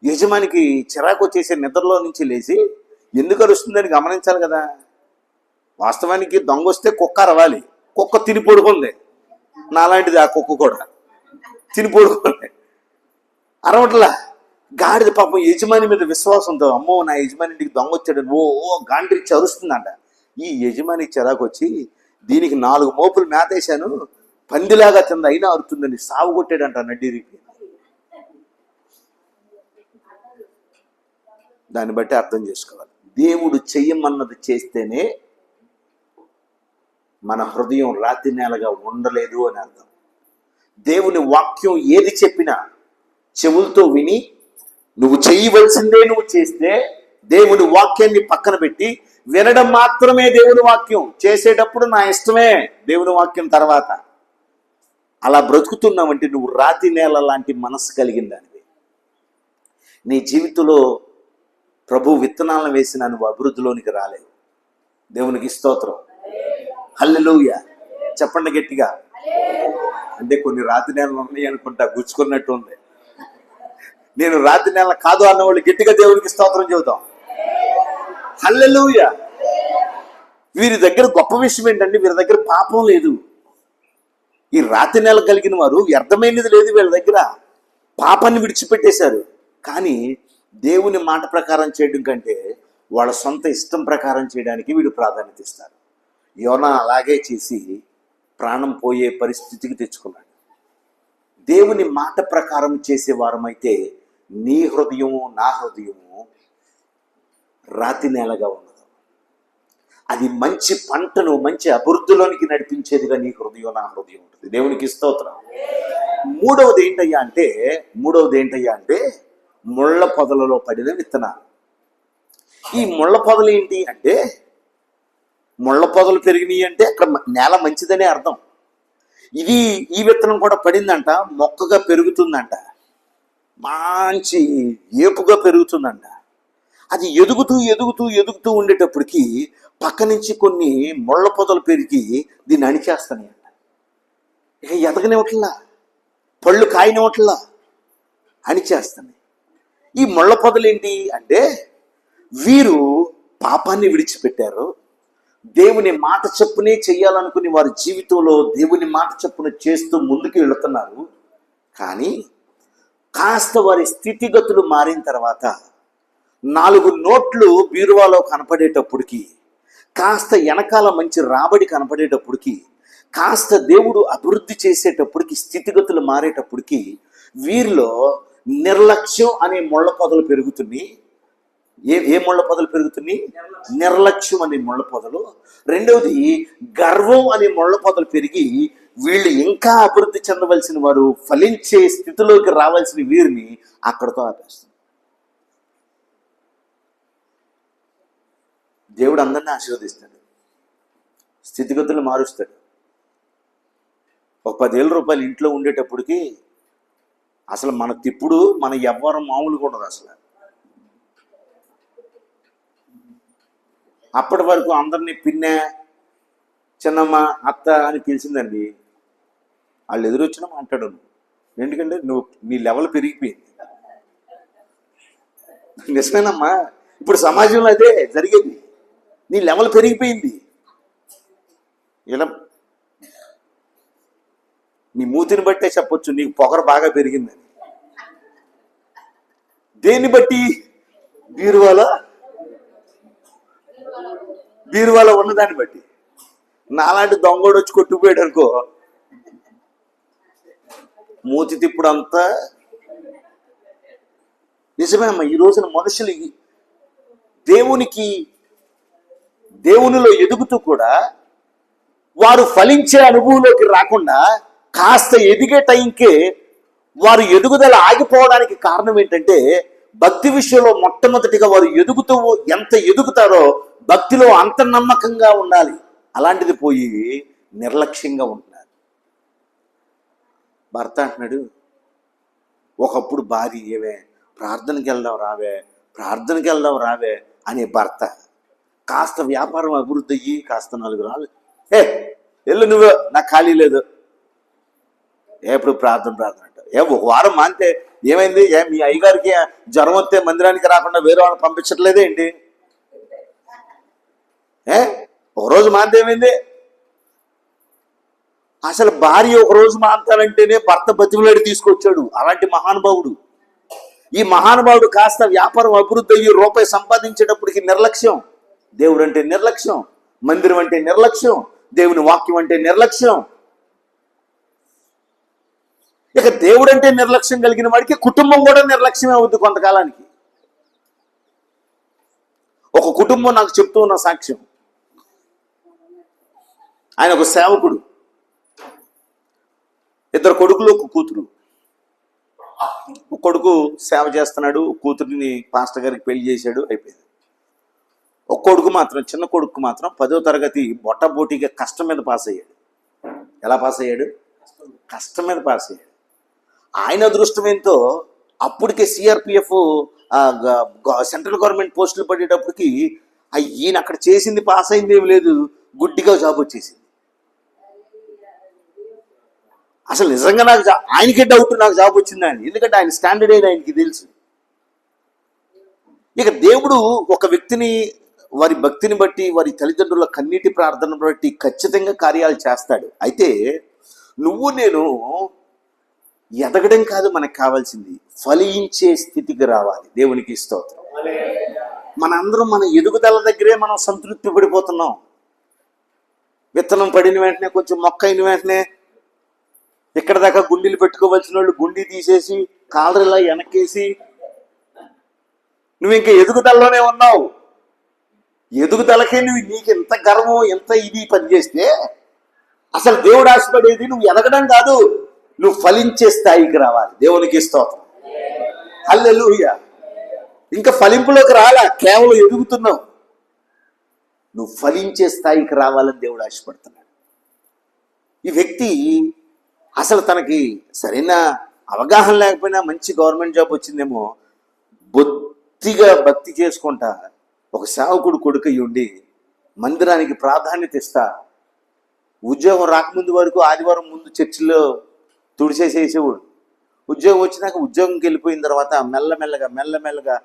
యజమానికి చిరాకు వచ్చేసి నిద్రలో నుంచి లేచి ఎందుకు అరుస్తుందని గమనించాలి కదా. వాస్తవానికి దొంగ వస్తే కుక్క అరవాలి, కుక్క తిని పడుకుంది. నాలాంటిది ఆ కుక్క కూడా తిని పడుకుంది, అరవట్లా. గాడిద పాపం యజమాని మీద విశ్వాసంతో, అమ్మో నా యజమాని ఇంటికి దొంగ వచ్చాడు గాండ్రించి అరుస్తుందంట. ఈ యజమాని చిరాకు వచ్చి, దీనికి 4 మోపులు మేతేశాను, పందిలాగా తింది అయినా అరుతుందని సాగు కొట్టాడంట నడ్డిరికి. దాన్ని బట్టి అర్థం చేసుకోవాలి, దేవుడు చెయ్యమన్నది చేస్తేనే మన హృదయం రాతి నేలగా ఉండలేదు అని అర్థం. దేవుని వాక్యం ఏది చెప్పినా చెవులతో విని నువ్వు చేయవలసిందే నువ్వు చేస్తే, దేవుని వాక్యాన్ని పక్కన పెట్టి వినడం మాత్రమే దేవుని వాక్యం, చేసేటప్పుడు నా ఇష్టమే దేవుని వాక్యం తర్వాత, అలా బ్రతుకుతున్నావంటే నువ్వు రాతి నేల లాంటి మనసు కలిగిన దానివి. నీ జీవితంలో ప్రభు విత్తనాలను వేసిన నువ్వు అభివృద్ధిలోనికి రాలేవు. దేవునికి స్తోత్రం. హల్లెలూయా. చెప్పండి గట్టిగా. అంటే కొన్ని రాతి నేలలు ఉన్నాయి అనుకుంటా, గుచ్చుకున్నట్టు ఉంది. నేను రాతి నేల కాదు అన్నవాళ్ళు గట్టిగా దేవునికి స్తోత్రం చెబుతాం. హల్లెలూయా. వీరి దగ్గర గొప్ప విషయం ఏంటంటే వీరి దగ్గర పాపం లేదు. ఈ రాతి నేల కలిగిన వారు వ్యర్థమైనది లేదు వీళ్ళ దగ్గర. పాపాన్ని విడిచిపెట్టేశారు. కానీ దేవుని మాట ప్రకారం చేయడం కంటే వాళ్ళ సొంత ఇష్టం ప్రకారం చేయడానికి వీడు ప్రాధాన్యత ఇస్తారు. యోనా అలాగే చేసి ప్రాణం పోయే పరిస్థితికి తెచ్చుకున్నాడు. దేవుని మాట ప్రకారం చేసేవారమైతే నీ హృదయము నా హృదయము రాతి నేలగా ఉన్నది. అది మంచి పంటను మంచి అభివృద్ధిలోనికి నడిపించేదిగా నీ హృదయం నా హృదయం ఉంటుంది. దేవునికి స్తోత్రం. మూడవది ఏంటయ్యా అంటే ముళ్ళ పొదలలో పడిన విత్తనాలు. ఈ ముళ్ళ పొదలు ఏంటి అంటే, ముళ్ళ పొదలు పెరిగినాయి అంటే అక్కడ నేల మంచిదనే అర్థం. ఈ విత్తనం కూడా పడిందంట, మొక్కగా పెరుగుతుందంట, మంచి ఏపుగా పెరుగుతుందంట. అది ఎదుగుతూ ఉండేటప్పటికి పక్క నుంచి కొన్ని ముళ్ళ పొదలు పెరిగి దీన్ని అణిచేస్తాయి అంట. ఇక ఎదగనివ్వట్లా, పళ్ళు కాయనివ్వట్లా, అణిచేస్తాయి. ఈ ముళ్ళ పొదలు ఏంటి అంటే వీరు పాపాన్ని విడిచిపెట్టారు. దేవుని మాట చొప్పునే చెయ్యాలనుకుని వారి జీవితంలో దేవుని మాట చొప్పున చేస్తూ ముందుకు వెళుతున్నారు. కానీ కాస్త వారి స్థితిగతులు మారిన తర్వాత 4 నోట్లు బీరువాలో కనపడేటప్పటికి, కాస్త వెనకాల మంచి రాబడి కనపడేటప్పటికి, కాస్త దేవుడు అభివృద్ధి చేసేటప్పటికి, స్థితిగతులు మారేటప్పటికి వీరిలో నిర్లక్ష్యం అనే ముళ్ళ పొదలు పెరుగుతున్నాయి. ఏ ముళ్ళ పొదలు పెరుగుతున్నాయి? నిర్లక్ష్యం అనే ముళ్ళ పొదలు. రెండవది గర్వం అనే ముళ్ళ పొదలు పెరిగి వీళ్ళు ఇంకా అభివృద్ధి చెందవలసిన వారు, ఫలించే స్థితిలోకి రావాల్సిన వీరిని అక్కడితో ఆపేస్తారు. దేవుడు అందరినీ ఆశీర్వదిస్తాడు, స్థితిగతులు మారుస్తాడు. ఒక 10,000 రూపాయలు ఇంట్లో ఉండేటప్పటికి అసలు మన తిప్పుడు మన ఎవ్వరం మామూలు కూడా అసలు. అప్పటి వరకు అందరినీ పిన్నె, చిన్నమ్మ, అత్త అని పిలిచిందండి. వాళ్ళు ఎదురొచ్చినా మాట్లాడు. ఎందుకంటే నీ లెవెల్ పెరిగిపోయింది. నిజమేనమ్మా, ఇప్పుడు సమాజంలో అదే జరిగేది. నీ లెవెల్ పెరిగిపోయింది. ఇలా నీ మూతిని బట్టే చెప్పొచ్చు నీకు పొగరు బాగా పెరిగిందని. దేన్ని బట్టి? బీరువాలో ఉన్నదాన్ని బట్టి. నాలాంటి దొంగోడు వచ్చి కొట్టుకుపోయాడు అనుకో, మూతి తిప్పుడు అంతా. నిజమే అమ్మ, ఈ రోజున మనుషులు దేవునిలో ఎదుగుతూ కూడా వారు ఫలించే అనుభవంలోకి రాకుండా కాస్త ఎదిగే టైంకే వారు ఎదుగుదల ఆగిపోవడానికి కారణం ఏంటంటే, భక్తి విషయంలో మొట్టమొదటిగా వారు ఎంత ఎదుగుతారో భక్తిలో అంత నమ్మకంగా ఉండాలి. అలాంటిది పోయి నిర్లక్ష్యంగా ఉంటున్నారు. భర్త అంటున్నాడు, ఒకప్పుడు భార్య ఏవే ప్రార్థనకి వెళ్దాం రావే అనే భర్త కాస్త వ్యాపారం అభివృద్ధి అయ్యి కాస్త 4 రాళ్ళు, వెళ్ళు నువ్వు, నాకు ఖాళీ లేదు, ఎప్పుడు ప్రార్థన అంట. ఒక వారం మాంతే ఏమైంది? మీ అయ్యగారికి జ్వరం వస్తే మందిరానికి రాకుండా వేరే వాళ్ళని పంపించట్లేదే ఏంటి? ఒకరోజు మాంతే ఏమైంది? అసలు భార్య ఒకరోజు మాంతాలంటేనే భర్త బతిమలాడి తీసుకొచ్చాడు. అలాంటి మహానుభావుడు. ఈ మహానుభావుడు కాస్త వ్యాపారం అభివృద్ధి అయ్యి రూపాయి సంపాదించేటప్పటికి నిర్లక్ష్యం. దేవుడు అంటే నిర్లక్ష్యం, మందిరం అంటే నిర్లక్ష్యం, దేవుని వాక్యం అంటే నిర్లక్ష్యం. ఇక దేవుడు అంటే నిర్లక్ష్యం కలిగిన వాడికి కుటుంబం కూడా నిర్లక్ష్యమే అవుద్ది కొంతకాలానికి. ఒక కుటుంబం నాకు చెప్తూ ఉన్న సాక్ష్యం. ఆయన ఒక సేవకుడు, 2 కొడుకులు, 1 కూతురు. ఒక కొడుకు సేవ చేస్తున్నాడు, కూతురిని పాస్టర్ గారికి పెళ్లి చేశాడు, అయిపోయింది. ఒక కొడుకు మాత్రం, చిన్న కొడుకు మాత్రం 10వ తరగతి బొట్టబోటీగా కష్టం మీద పాస్ అయ్యాడు. ఎలా పాస్ అయ్యాడు? కష్టం మీద పాస్ అయ్యాడు. ఆయన అదృష్టం ఏంటో అప్పటికే సిఆర్పిఎఫ్ సెంట్రల్ గవర్నమెంట్ పోస్టులు పడేటప్పటికి ఈయన అక్కడ చేసింది పాస్ అయింది ఏమి లేదు, గుడ్డిగా జాబ్ వచ్చేసింది. అసలు నిజంగా నాకు ఆయనకే డౌట్ నాకు జాబ్ వచ్చిందని, ఎందుకంటే ఆయన స్టాండర్డ్ అయిన ఆయనకి తెలుసు. ఇక దేవుడు ఒక వ్యక్తిని వారి భక్తిని బట్టి, వారి తల్లిదండ్రుల కన్నీటి ప్రార్థన బట్టి ఖచ్చితంగా కార్యాలు చేస్తాడు. అయితే నువ్వు నేను ఎదగడం కాదు మనకు కావాల్సింది, ఫలించే స్థితికి రావాలి. దేవునికి స్తోత్రం. మనందరం మన ఎదుగుదల దగ్గరే మనం సంతృప్తి పడిపోతున్నాం. విత్తనం పడిన వెంటనే, కొంచెం మొక్క అయిన వెంటనే ఇక్కడ దాకా గుండీలు పెట్టుకోవాల్సిన వాళ్ళు గుండీ తీసేసి కాలరిలా వెనక్కేసి నువ్వు ఇంకా ఎదుగుదలలోనే ఉన్నావు. ఎదుగుదలకే నీకు ఎంత గర్వం, ఎంత ఇది పనిచేస్తే అసలు దేవుడు ఆశపడేది నువ్వు ఎదగడం కాదు, నువ్వు ఫలించే స్థాయికి రావాలి. దేవునికి స్తోత్రం. హల్లెలూయా. ఇంకా ఫలింపులోకి రాలా, కేవలం ఎదుగుతున్నావు. నువ్వు ఫలించే స్థాయికి రావాలని దేవుడు ఆశపడుతున్నాడు. ఈ వ్యక్తి అసలు తనకి సరైన అవగాహన లేకపోయినా మంచి గవర్నమెంట్ జాబ్ వచ్చిందేమో, బొత్తిగా భక్తి చేసుకుంటా ఒక సేవకుడు కొడుకు ఉండి మందిరానికి ప్రాధాన్యత ఇస్తా, ఉద్యోగం రాకముందు వరకు ఆదివారం ముందు చర్చిలో తుడిచేసేసేవాడు. ఉద్యోగం వచ్చినాక ఉద్యోగంకి వెళ్ళిపోయిన తర్వాత మెల్లమెల్లగా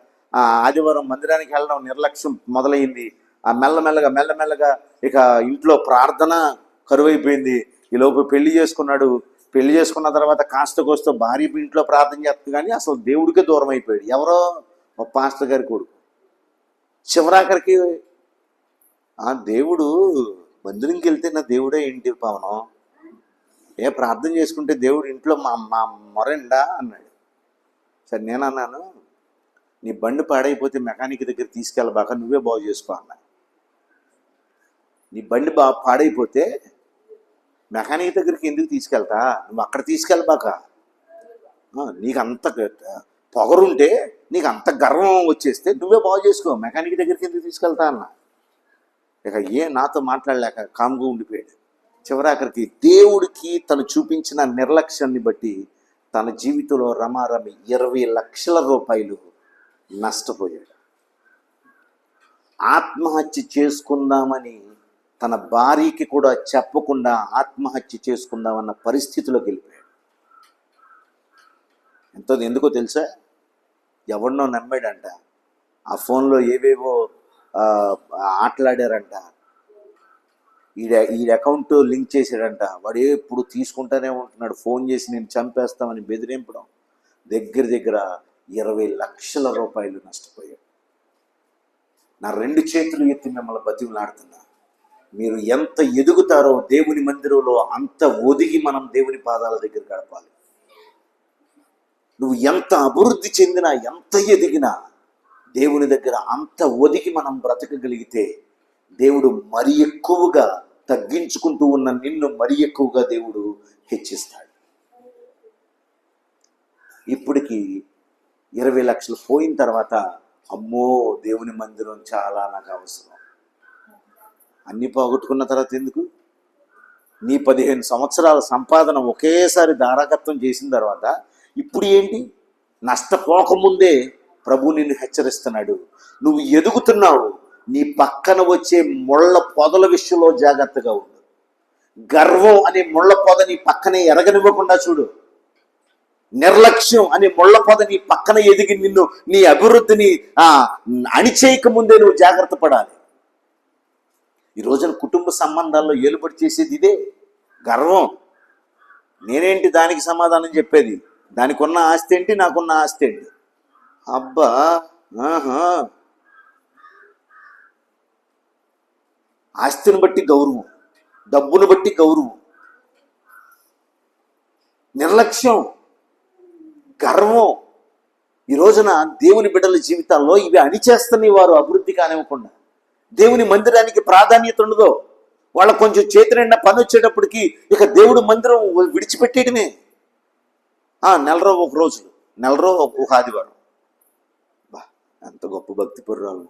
ఆదివారం మందిరానికి వెళ్ళడం నిర్లక్ష్యం మొదలైంది. ఆ మెల్లమెల్లగా ఇక ఇంట్లో ప్రార్థన కరువైపోయింది. ఈలోపు పెళ్లి చేసుకున్నాడు. పెళ్లి చేసుకున్న తర్వాత కాస్త కోస్త భార్య ఇంట్లో ప్రార్థన చేస్తుంది, కానీ అసలు దేవుడికే దూరం అయిపోయాడు. ఎవరో ఒక పాస్టర్ గారి కొడుకు. చివరాఖరికి దేవుడు మందిరంకి వెళ్తే నా దేవుడే ఏంటి పవనం, ప్రార్థన చేసుకుంటే దేవుడు ఇంట్లో మా మొరండా అన్నాడు. సరే నేను అన్నాను, నీ బండి పాడైపోతే మెకానిక్ దగ్గర తీసుకెళ్ళబాక, నువ్వే బాగు చేసుకో అన్నా. నీ బండి పాడైపోతే మెకానిక్ దగ్గరికి ఎందుకు తీసుకెళ్తా, నువ్వు అక్కడ తీసుకెళ్ళబాక. నీకు అంత పొగరుంటే, నీకు అంత గర్వం వచ్చేస్తే నువ్వే బాగు చేసుకో, మెకానిక్ దగ్గరికి ఎందుకు తీసుకెళ్తా అన్నా. ఇక నాతో మాట్లాడలేక కామ్గా ఉండిపోయాడు. చివరాఖరికి దేవుడికి తను చూపించిన నిర్లక్ష్యాన్ని బట్టి తన జీవితంలో రమారమి 20 లక్షల రూపాయలు నష్టపోయాడు. ఆత్మహత్య చేసుకుందామని తన భార్యకి కూడా చెప్పకుండా ఆత్మహత్య చేసుకుందామన్న పరిస్థితిలోకి వెళ్ళిపోయాడు. ఎందుకో తెలుసా, ఎవరినో నమ్మాడంట, ఆ ఫోన్లో ఏవేవో ఆటలాడారంట, ఈ అకౌంట్ లింక్ చేశాడంట. వాడు ఎప్పుడు తీసుకుంటానే ఉంటున్నాడు, ఫోన్ చేసి నేను చంపేస్తామని బెదిరింపడం. దగ్గర 20 లక్షల రూపాయలు నష్టపోయాడు. నా 2 చేతులు ఎత్తి మిమ్మల్ని బతిమలాడుతున్నా, మీరు ఎంత ఎదుగుతారో దేవుని మందిరంలో అంత ఒదిగి మనం దేవుని పాదాల దగ్గర గడపాలి. నువ్వు ఎంత అభివృద్ధి చెందినా, ఎంత ఎదిగినా దేవుని దగ్గర అంత ఒదిగి మనం బ్రతకగలిగితే దేవుడు మరి ఎక్కువగా తగ్గించుకుంటూ ఉన్న నిన్ను మరి ఎక్కువగా దేవుడు హెచ్చిస్తాడు. ఇప్పటికి 20 లక్షలు పోయిన తర్వాత అమ్మో దేవుని మందిరం చాలా నాకు అవసరం. అన్నీ పోగొట్టుకున్న తర్వాత ఎందుకు? నీ 15 సంవత్సరాల సంపాదన ఒకేసారి ధారాకత్వం చేసిన తర్వాత ఇప్పుడు ఏంటి? నష్టపోకముందే ప్రభు నిన్ను హెచ్చరిస్తున్నాడు. నువ్వు ఎదుగుతున్నావు, నీ పక్కన వచ్చే ముళ్ళ పొదల విషయంలో జాగ్రత్తగా ఉండు. గర్వం అనే ముళ్ళ పొద నీ పక్కనే ఎరగనివ్వకుండా చూడు. నిర్లక్ష్యం అనే ముళ్ళ పొద నీ పక్కన ఎదిగి నిన్ను, నీ అభివృద్ధిని అణిచేయక ముందే నువ్వు జాగ్రత్త పడాలి. ఈ రోజున కుటుంబ సంబంధాల్లో ఏలుబడి చేసేది ఇదే, గర్వం. నేనేంటి దానికి సమాధానం చెప్పేది? దానికి ఉన్న ఆస్తి ఏంటి, నాకున్న ఆస్తి ఏంటి? అబ్బా ఆస్తిని బట్టి గౌరవం, డబ్బును బట్టి గౌరవం, నిర్లక్ష్యం, గర్వం. ఈ రోజున దేవుని బిడ్డల జీవితాల్లో ఇవి అణిచేస్తని వారు అభివృద్ధి కానివ్వకుండా. దేవుని మందిరానికి ప్రాధాన్యత ఉండదో, వాళ్ళకు కొంచెం చేతి నిండా పని వచ్చేటప్పటికి ఇక దేవుడు మందిరం విడిచిపెట్టేయడమే. నెలలో ఒక రోజు, నెలలో ఒక ఆదివారం. ఎంత గొప్ప భక్తి పుర్రాలు.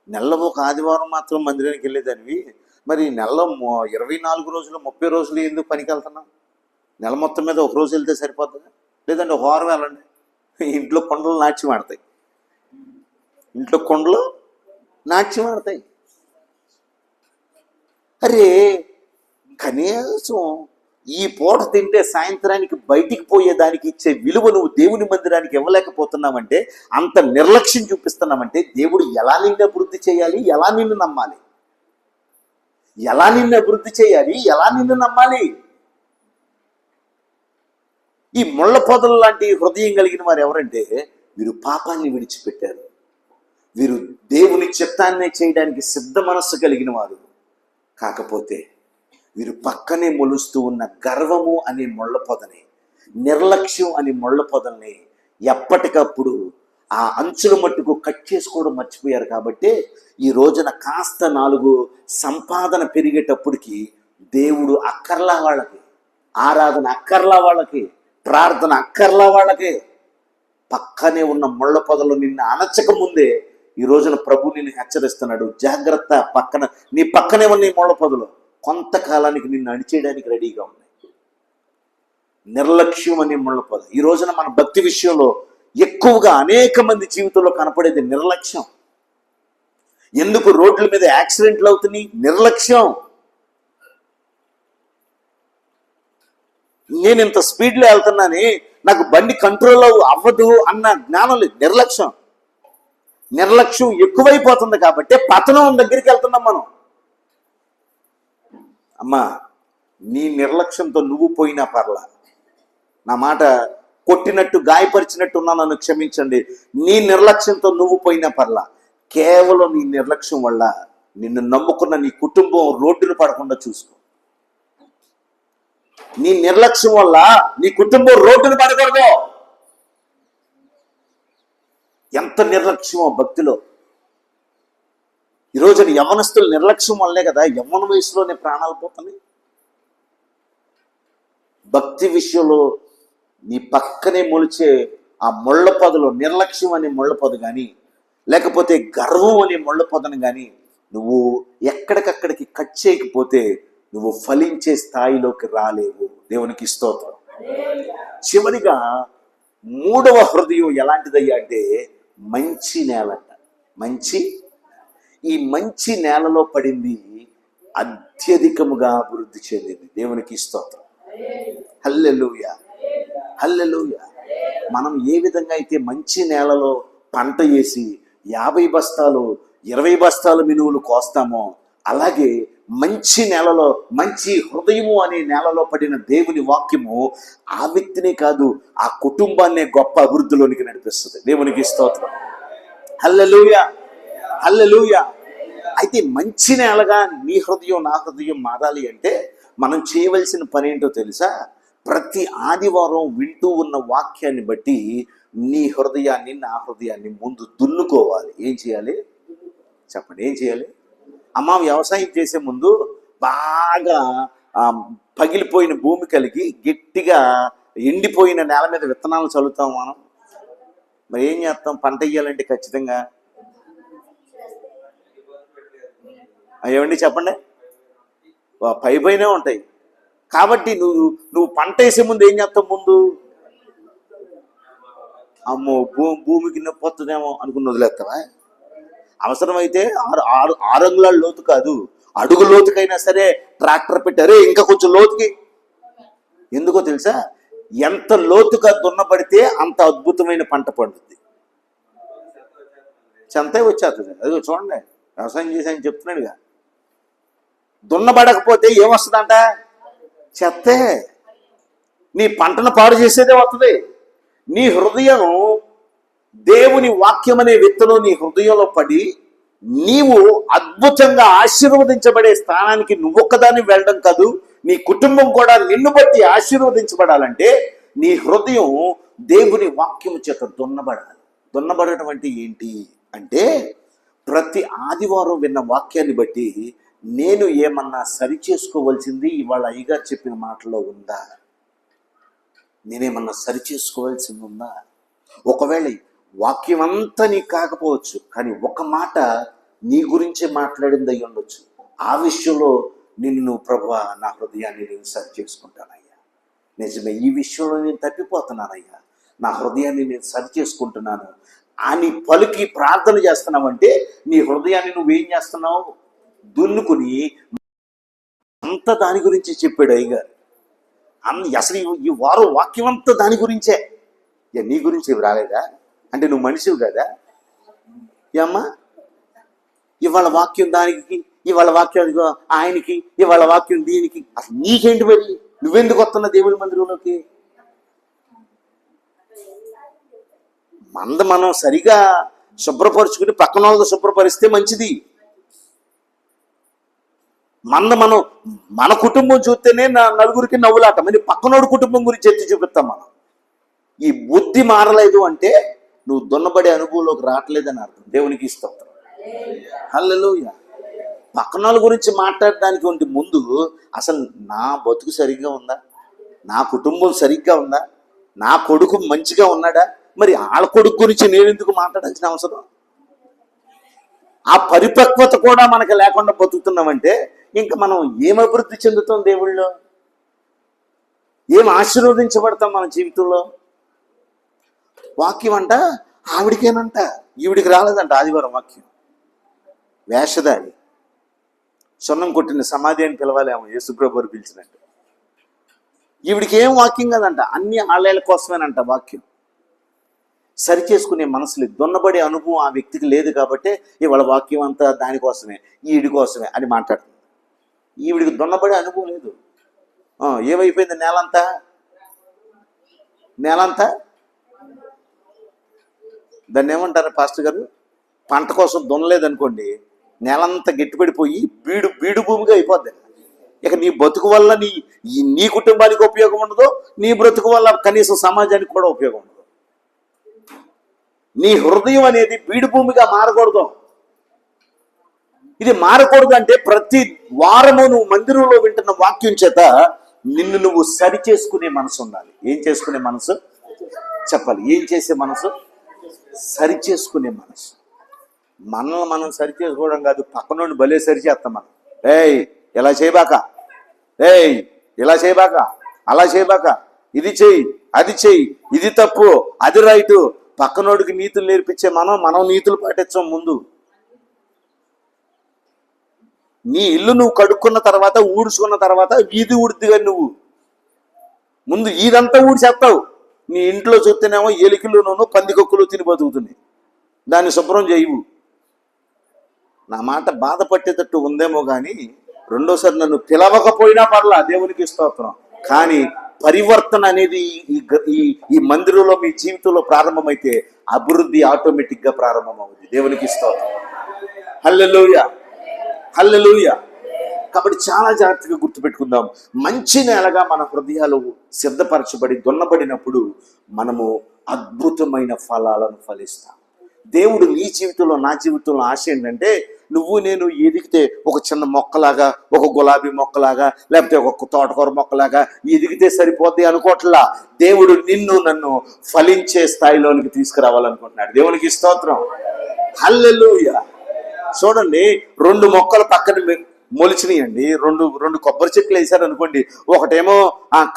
నెలలో ఒక ఆదివారం మాత్రం మందిరానికి వెళ్ళేదానివి, మరి నెలలో 24 రోజులు 30 రోజులు ఎందుకు పనికి వెళ్తున్నావు? నెల మొత్తం మీద ఒక రోజు వెళ్తే సరిపోతుందా? లేదంటే ఒక వారం వెళ్ళండి. ఇంట్లో కొండలు నాట్యం ఆడతాయి, ఇంట్లో కొండలు నాట్యం ఆడతాయి. అరే కనీసం ఈ పూట తింటే సాయంత్రానికి బయటికి పోయేదానికి ఇచ్చే విలువ నువ్వు దేవుని మందిరానికి ఇవ్వలేకపోతున్నావంటే, అంత నిర్లక్ష్యం చూపిస్తున్నామంటే దేవుడు ఎలా నిన్ను అభివృద్ధి చేయాలి, ఎలా నిన్ను నమ్మాలి, ఎలా నిన్ను అభివృద్ధి చేయాలి, ఎలా నిన్ను నమ్మాలి? ఈ ముళ్ళ పొదలు లాంటి హృదయం కలిగిన వారు ఎవరంటే, వీరు పాపాన్ని విడిచిపెట్టారు, వీరు దేవుని చిత్తాన్ని చేయడానికి సిద్ధ మనస్సు కలిగిన వారు. కాకపోతే వీరు పక్కనే మొలుస్తూ ఉన్న గర్వము అనే ముళ్ళ పొదని, నిర్లక్ష్యం అనే ముళ్ళ పొదల్ని ఎప్పటికప్పుడు ఆ అంచుల మట్టుకు కట్ చేసుకోవడం మర్చిపోయారు. కాబట్టి ఈ రోజున కాస్త 4 సంపాదన పెరిగేటప్పటికి దేవుడు అక్కర్లా వాళ్ళకి, ఆరాధన అక్కర్లా వాళ్ళకి, ప్రార్థన అక్కర్లా వాళ్ళకి. పక్కనే ఉన్న ముళ్ళ పొదలు నిన్ను అణచక ముందే ఈ రోజున ప్రభు నిన్ను హెచ్చరిస్తున్నాడు, జాగ్రత్త, నీ పక్కనే ఉన్న ఈ ముళ్ళ పొదలు కొంతకాలానికి నిన్ను అణిచేయడానికి రెడీగా ఉన్నాయి. నిర్లక్ష్యం అనే ముళ్ళ పొద. ఈ రోజున మన భక్తి విషయంలో ఎక్కువగా అనేక మంది జీవితంలో కనపడేది నిర్లక్ష్యం. ఎందుకు రోడ్ల మీద యాక్సిడెంట్లు అవుతున్నాయి? నిర్లక్ష్యం. నేను ఇంత స్పీడ్లో వెళ్తున్నానే, నాకు బండి కంట్రోల్ అవ్వదు అన్న జ్ఞానం లేదు. నిర్లక్ష్యం. నిర్లక్ష్యం ఎక్కువైపోతుంది కాబట్టి పతనం దగ్గరికి వెళ్తున్నాం మనం. అమ్మా, నీ నిర్లక్ష్యంతో నువ్వు పోయినా పర్లా, నా మాట కొట్టినట్టు గాయపరిచినట్టు ఉన్నా నన్ను క్షమించండి. నీ నిర్లక్ష్యంతో నువ్వు పోయినా పర్లా, కేవలం నీ నిర్లక్ష్యం వల్ల నిన్ను నమ్ముకున్న నీ కుటుంబం రోడ్డును పడకుండా చూసుకో. నీ నిర్లక్ష్యం వల్ల నీ కుటుంబం రోడ్డును పడకూడదు. ఎంత నిర్లక్ష్యమో భక్తిలో. ఈరోజు యవ్వనస్తుల నిర్లక్ష్యం వల్లే కదా యవ్వన వయసులోనే ప్రాణాలు పోతున్నాయి. భక్తి విషయంలో నీ పక్కనే మొలిచే ఆ ముళ్ళ పొదలో నిర్లక్ష్యం అనే ముళ్ళ పొద కానీ, లేకపోతే గర్వం అనే ముళ్ళ పొదను కానీ నువ్వు ఎక్కడికక్కడికి కట్ చేయకపోతే నువ్వు ఫలించే స్థాయిలోకి రాలేవు. దేవునికి స్తోత్రం. చివరిగా 3వ హృదయం ఎలాంటిదయ్యా అంటే మంచి నేలంట. ఈ మంచి నేలలో పడింది అత్యధికముగా అభివృద్ధి చెందింది. దేవునికి స్తోత్రం. హల్లెలూయా, హల్లెలూయా. మనం ఏ విధంగా అయితే మంచి నేలలో పంట వేసి 50 బస్తాలు 20 బస్తాలు మినువులు కోస్తామో, అలాగే మంచి నేలలో, మంచి హృదయము అనే నేలలో పడిన దేవుని వాక్యము ఆ వ్యక్తినే కాదు, ఆ కుటుంబాన్నే గొప్ప అభివృద్ధిలోనికి నడిపిస్తుంది. దేవునికి స్తోత్రం. హల్లెలూయా, హల్లెలూయా. అయితే మంచి నేలగా నీ హృదయం నా హృదయం మారాలి అంటే మనం చేయవలసిన పని ఏంటో తెలుసా? ప్రతి ఆదివారం వింటూ ఉన్న వాక్యాన్ని బట్టి నీ హృదయాన్ని, నా హృదయాన్ని ముందు దున్నుకోవాలి. ఏం చేయాలి చెప్పండి? ఏం చేయాలి? అమ్మ, వ్యవసాయం చేసే ముందు బాగా పగిలిపోయిన భూమి కలిగి గట్టిగా ఎండిపోయిన నేల మీద విత్తనాలు చల్లుతాం మనం. మరి ఏం చేస్తాం? పంట వేయాలంటే ఖచ్చితంగా ఏమండి చెప్పండి, పైనే ఉంటాయి. కాబట్టి నువ్వు పంట వేసే ముందు ఏం చేస్తావు? ముందు అమ్మో భూమికి నొప్పి వస్తుందేమో అనుకుని వదిలేస్తావా? అవసరమైతే 6 అంగుళాల లోతు కాదు, అడుగు లోతుకైనా సరే ట్రాక్టర్ పెట్టారే ఇంకా కొంచెం లోతుకి. ఎందుకో తెలుసా? ఎంత లోతుగా దున్నబడితే అంత అద్భుతమైన పంట పండుద్ది. చెంతే వచ్చేస్తుంది. అది చూడండి, వ్యవసాయం చేసాయని చెప్తున్నాడుగా. దున్నబడకపోతే ఏమొస్తుందంట? చెత్తే. నీ పంటను పాడు చేసేదే వస్తుంది. నీ హృదయం దేవుని వాక్యం అనే విత్తనం నీ హృదయంలో పడి నీవు అద్భుతంగా ఆశీర్వదించబడే స్థానానికి నువ్వొక్కదాన్ని వెళ్ళడం కాదు, నీ కుటుంబం కూడా నిన్ను బట్టి ఆశీర్వదించబడాలంటే నీ హృదయం దేవుని వాక్యము చేత దున్నబడాలి. దున్నబడటం అంటే ఏంటి అంటే, ప్రతి ఆదివారం విన్న వాక్యాన్ని బట్టి నేను ఏమన్నా సరి చేసుకోవాల్సింది ఇవాళ అయ్యగారు చెప్పిన మాటలో ఉందా? నేనేమన్నా సరి చేసుకోవాల్సింది ఉందా? ఒకవేళ వాక్యం అంతా నీకు కాకపోవచ్చు, కానీ ఒక మాట నీ గురించే మాట్లాడింది అయ్యి ఉండొచ్చు. ఆ విషయంలో నిన్ను ప్రభువా, నా హృదయాన్ని నేను సరి చేసుకుంటానయ్యా, నిజమే ఈ విషయంలో నేను తప్పిపోతున్నానయ్యా, నా హృదయాన్ని నేను సరి చేసుకుంటున్నాను అని పలికి ప్రార్థన చేస్తున్నావంటే నీ హృదయాన్ని నువ్వేం చేస్తున్నావు? దున్నుకుని అంత దాని గురించి చెప్పాడు అయ్యగారు. అసలు ఈ వారం వాక్యం అంతా దాని గురించే. నీ గురించి ఇవి రాలేదా అంటే నువ్వు మనిషివి కదా ఏమ్మా? ఇవాళ వాక్యం దానికి, ఇవాళ వాక్యం ఆయనకి, ఇవాళ వాక్యం దీనికి. అసలు నీకేంటి మరి? నువ్వెందుకు వస్తున్నా దేవుని మందిరంలోకి? మనం సరిగా శుభ్రపరుచుకుని పక్కన వాళ్ళతో శుభ్రపరిస్తే మంచిది. మనం మన కుటుంబం చూస్తేనే నలుగురికి నవ్వులాట, మరి పక్కనోడు కుటుంబం గురించి ఎత్తి చూపిస్తాం మనం. ఈ బుద్ధి మారలేదు అంటే నువ్వు దున్నబడే అనుభవంలోకి రావట్లేదని అర్థం. దేవునికి స్తోత్రం. హల్లెలూయా. పక్కన వాళ్ళ గురించి మాట్లాడడానికి ఉంటే ముందు అసలు నా బతుకు సరిగ్గా ఉందా, నా కుటుంబం సరిగ్గా ఉందా, నా కొడుకు మంచిగా ఉన్నాడా, మరి వాళ్ళ కొడుకు గురించి నేను ఎందుకు మాట్లాడాల్సిన అవసరం? ఆ పరిపక్వత కూడా మనకు లేకుండా బతుకుతున్నామంటే ఇంకా మనం ఏం అభివృద్ధి చెందుతాం దేవుళ్ళో? ఏం ఆశీర్వదించబడతాం మన జీవితంలో? వాక్యం అంట ఆవిడికేనంట, ఈవిడికి రాలేదంట ఆదివారం వాక్యం. వేషధారి, సున్నం కొట్టిన సమాధి అని పిలవాలేమో యేసుప్రభువు పిలిచినట్టు. ఈవిడికి ఏం వాక్యం కదంట, అన్ని ఆళ్ళ కోసమేనంట వాక్యం. సరి చేసుకునే మనసులు, దున్నబడే అనుభవం ఆ వ్యక్తికి లేదు కాబట్టి ఇవాళ వాక్యం అంతా దానికోసమే, ఈవిడి కోసమే అని మాట్లాడుతుంది. ఈవిడికి దున్నబడే అనుభవం లేదు. ఏమైపోయింది? నేలంతా దాన్ని ఏమంటారు పాస్టర్ గారు? పంట కోసం దున్నలేదనుకోండి, నేలంతా గట్టిపడిపోయి బీడు భూమిగా అయిపోద్ది. ఇక నీ బతుకు వల్ల నీ కుటుంబానికి ఉపయోగం ఉండదు, నీ బ్రతుకు వల్ల కనీసం సమాజానికి కూడా ఉపయోగం ఉండదు. నీ హృదయం అనేది బీడు భూమిగా మారకూడదు. ఇది మారకూడదు అంటే ప్రతి వారము నువ్వు మందిరంలో వింటున్న వాక్యం చేత నిన్ను నువ్వు సరి చేసుకునే మనసు ఉండాలి. ఏం చేసుకునే మనసు చెప్పాలి? ఏం చేసే మనసు? సరి చేసుకునే మనసు. మనల్ని మనం సరి చేసుకోవడం కాదు, పక్కనోడిని భలే సరి చేస్తాం మనం. ఇలా చేయబాక, ఇలా చేయబాక, అలా చేయబాక, ఇది చెయ్యి, అది చెయ్యి, ఇది తప్పు, అది రైటు. పక్కనోడికి నీతులు నేర్పించే మనం నీతులు పాటించాం. ముందు నీ ఇల్లు నువ్వు కడుక్కున్న తర్వాత, ఊడ్చుకున్న తర్వాత వీధి ఊడిదిగా నువ్వు ముందు ఇదంతా ఊడ్చేస్తావు. నీ ఇంట్లో చూస్తేనేమో ఎలికలును పందికొక్కులు తిని బతుకుతుంది, దాన్ని శుభ్రం చేయవు. నా మాట బాధపట్టేటట్టు ఉందేమో కానీ రెండోసారి నన్ను పిలవకపోయినా పర్లా, దేవునికి స్తోత్రం. కానీ పరివర్తన అనేది ఈ మందిరంలో మీ జీవితంలో ప్రారంభమైతే అభివృద్ధి ఆటోమేటిక్గా ప్రారంభమవుతుంది. దేవునికి స్తోత్రం. హల్లెలూయా, హల్లెలూయా. కాబట్టి చాలా జాగ్రత్తగా గుర్తుపెట్టుకుందాం. మంచి నేలగా మన హృదయాలు సిద్ధపరచబడి దున్నబడినప్పుడు మనము అద్భుతమైన ఫలాలను ఫలిస్తాం. దేవుడు నీ జీవితంలో, నా జీవితంలో ఆశ ఏంటంటే నువ్వు నేను ఎదిగితే ఒక చిన్న మొక్కలాగా, ఒక గులాబీ మొక్కలాగా, లేకపోతే ఒక తోటకూర మొక్కలాగా ఎదిగితే సరిపోద్ది అనుకోవట్లా. దేవుడు నిన్ను నన్ను ఫలించే స్థాయిలోనికి తీసుకురావాలనుకుంటున్నాడు. దేవునికి స్తోత్రం. హల్లెలూయా. చూడండి, 2 మొక్కలు పక్కన మొలిచినాయండి. రెండు కొబ్బరి చెట్లు వేసారు అనుకోండి, ఒకటేమో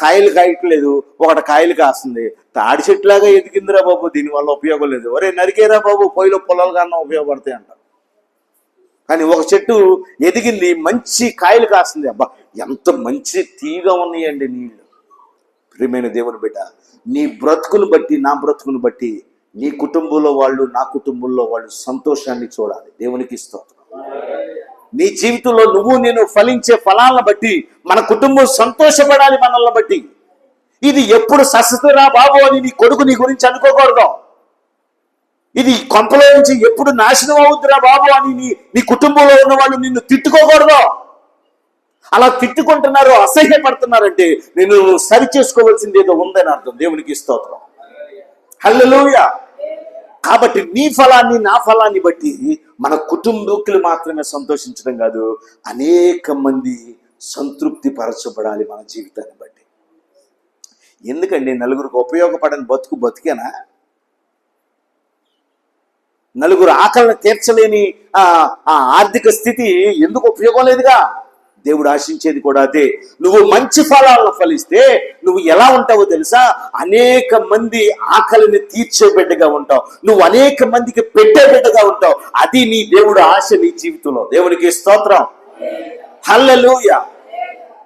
కాయలు కాయట్లేదు, ఒకటి కాయలు కాస్తుంది. తాడి చెట్లాగా ఎదిగిందిరా బాబు, దీనివల్ల ఉపయోగం లేదు. ఒరే నరికేరా బాబు, పొయ్యిలో పొలాలు కన్నా ఉపయోగపడతాయి అంట. కానీ ఒక చెట్టు ఎదిగింది, మంచి కాయలు కాస్తుంది. అబ్బా, ఎంత మంచి తీగా ఉన్నాయండి నీళ్ళు. ప్రియమైన దేవుని బిడ్డ, నీ బ్రతుకును బట్టి, నా బ్రతుకును బట్టి నీ కుటుంబంలో వాళ్ళు, నా కుటుంబంలో వాళ్ళు సంతోషాన్ని చూడాలి. దేవునికి స్తోత్రం. నీ జీవితంలో నువ్వు నేను ఫలించే ఫలాలను బట్టి మన కుటుంబం సంతోషపడాలి. మనల్ని బట్టి ఇది ఎప్పుడు సస్యరా బాబు అని నీ కొడుకు నీ గురించి అనుకోకూడదు. ఇది కొంపలో నుంచి ఎప్పుడు నాశనం అవుద్దిరా బాబు అని నీ కుటుంబంలో ఉన్న వాళ్ళు నిన్ను తిట్టుకోకూడదు. అలా తిట్టుకుంటున్నారు, అసహ్యపడుతున్నారంటే నేను సరి చేసుకోవాల్సింది ఏదో ఉందని అర్థం. దేవునికి స్తోత్రం. హల్లెలూయా. కాబట్టి నీ ఫలాన్ని, నా ఫలాన్ని బట్టి మన కుటుంబీకులు మాత్రమే సంతోషించడం కాదు, అనేక మంది సంతృప్తి పరచబడాలి మన జీవితాన్ని బట్టి. ఎందుకండి నలుగురికి ఉపయోగపడని బతికేనా? నలుగురు ఆకలిని తీర్చలేని ఆ ఆర్థిక స్థితి ఎందుకు ఉపయోగం లేదుగా? దేవుడు ఆశించేది కూడా అదే. నువ్వు మంచి ఫలాలను ఫలిస్తే నువ్వు ఎలా ఉంటావో తెలుసా? అనేక మంది ఆకలిని తీర్చే బిడ్డగా ఉంటావు. నువ్వు అనేక మందికి పెట్టే బిడ్డగా ఉంటావు. అది నీ దేవుడు ఆశ నీ జీవితంలో. దేవునికి స్తోత్రం, హల్లెలూయా.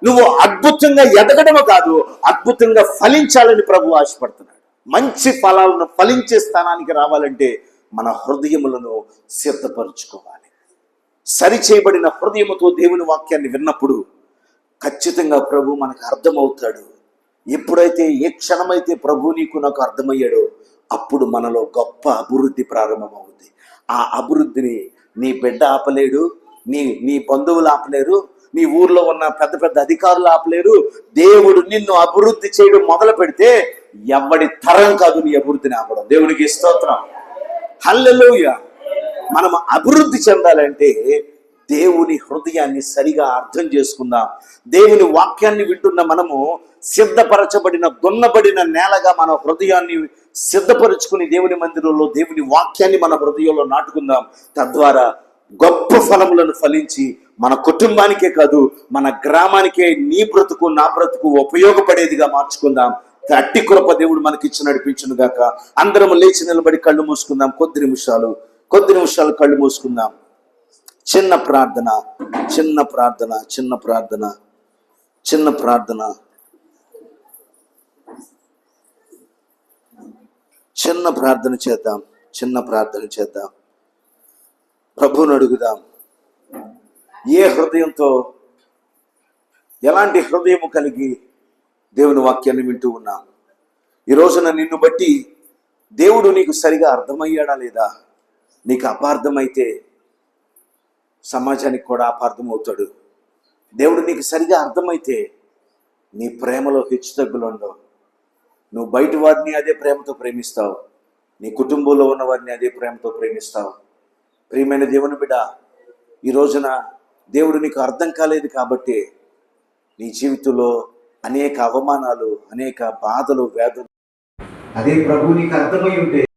నువ్వు అద్భుతంగా ఎదగడము కాదు, అద్భుతంగా ఫలించాలని ప్రభు ఆశపడుతున్నాడు. మంచి ఫలాలను ఫలించే స్థానానికి రావాలంటే మన హృదయములను సిద్ధపరచుకోవాలి. సరిచేయబడిన హృదయముతో దేవుని వాక్యాన్ని విన్నప్పుడు ఖచ్చితంగా ప్రభు మనకు అర్థమవుతాడు. ఎప్పుడైతే ఏ క్షణమైతే ప్రభు నీకు నాకు అర్థమయ్యాడో అప్పుడు మనలో గొప్ప అభివృద్ధి ప్రారంభమవుతుంది. ఆ అభివృద్ధిని నీ బిడ్డ ఆపలేడు, నీ బంధువులు ఆపలేరు, నీ ఊర్లో ఉన్న పెద్ద పెద్ద అధికారులు ఆపలేరు. దేవుడు నిన్ను అభివృద్ధి చేయడం మొదలు పెడితే ఎవడి తరం కాదు నీ అభివృద్ధిని ఆపడం. దేవునికి స్తోత్రం, హల్లెలూయా. మనం అభివృద్ధి చెందాలంటే దేవుని హృదయాన్ని సరిగా అర్థం చేసుకుందాం. దేవుని వాక్యాన్ని వింటున్న మనము సిద్ధపరచబడిన దున్నబడిన నేలగా మన హృదయాన్ని సిద్ధపరుచుకుని దేవుని మందిరంలో దేవుని వాక్యాన్ని మన హృదయంలో నాటుకుందాం. తద్వారా గొప్ప ఫలములను ఫలించి మన కుటుంబానికే కాదు మన గ్రామానికే నీ బ్రతుకు నా బ్రతుకు ఉపయోగపడేదిగా మార్చుకుందాం. అట్టి కృప దేవుడు మనకిచ్చి నడిపించును గాక. అందరం లేచి నిలబడి కళ్ళు మూసుకుందాం. కొద్ది నిమిషాలు కళ్ళు మూసుకుందాం. చిన్న ప్రార్థన చేద్దాం. ప్రభువుని అడుగుదాం. ఏ హృదయంతో, ఎలాంటి హృదయము కలిగి దేవుని వాక్యాన్ని వింటూ ఉన్నాం? ఈ రోజున నిన్ను బట్టి దేవుడు నీకు సరిగా అర్థమయ్యాడా లేదా? నీకు అపార్థమైతే సమాజానికి కూడా అపార్థమవుతాడు. దేవుడు నీకు సరిగా అర్థమైతే నీ ప్రేమలో హెచ్చుతగ్గులు ఉండవు. నువ్వు బయట వారిని అదే ప్రేమతో ప్రేమిస్తావు, నీ కుటుంబంలో ఉన్న వారిని అదే ప్రేమతో ప్రేమిస్తావు. ప్రియమైన దేవుని బిడ్డ, ఈ రోజున దేవుడు నీకు అర్థం కాలేదు కాబట్టి నీ జీవితంలో అనేక అవమానాలు, అనేక బాధలు, వ్యాధులు. అదే ప్రభు నీకు అర్థమై ఉంటే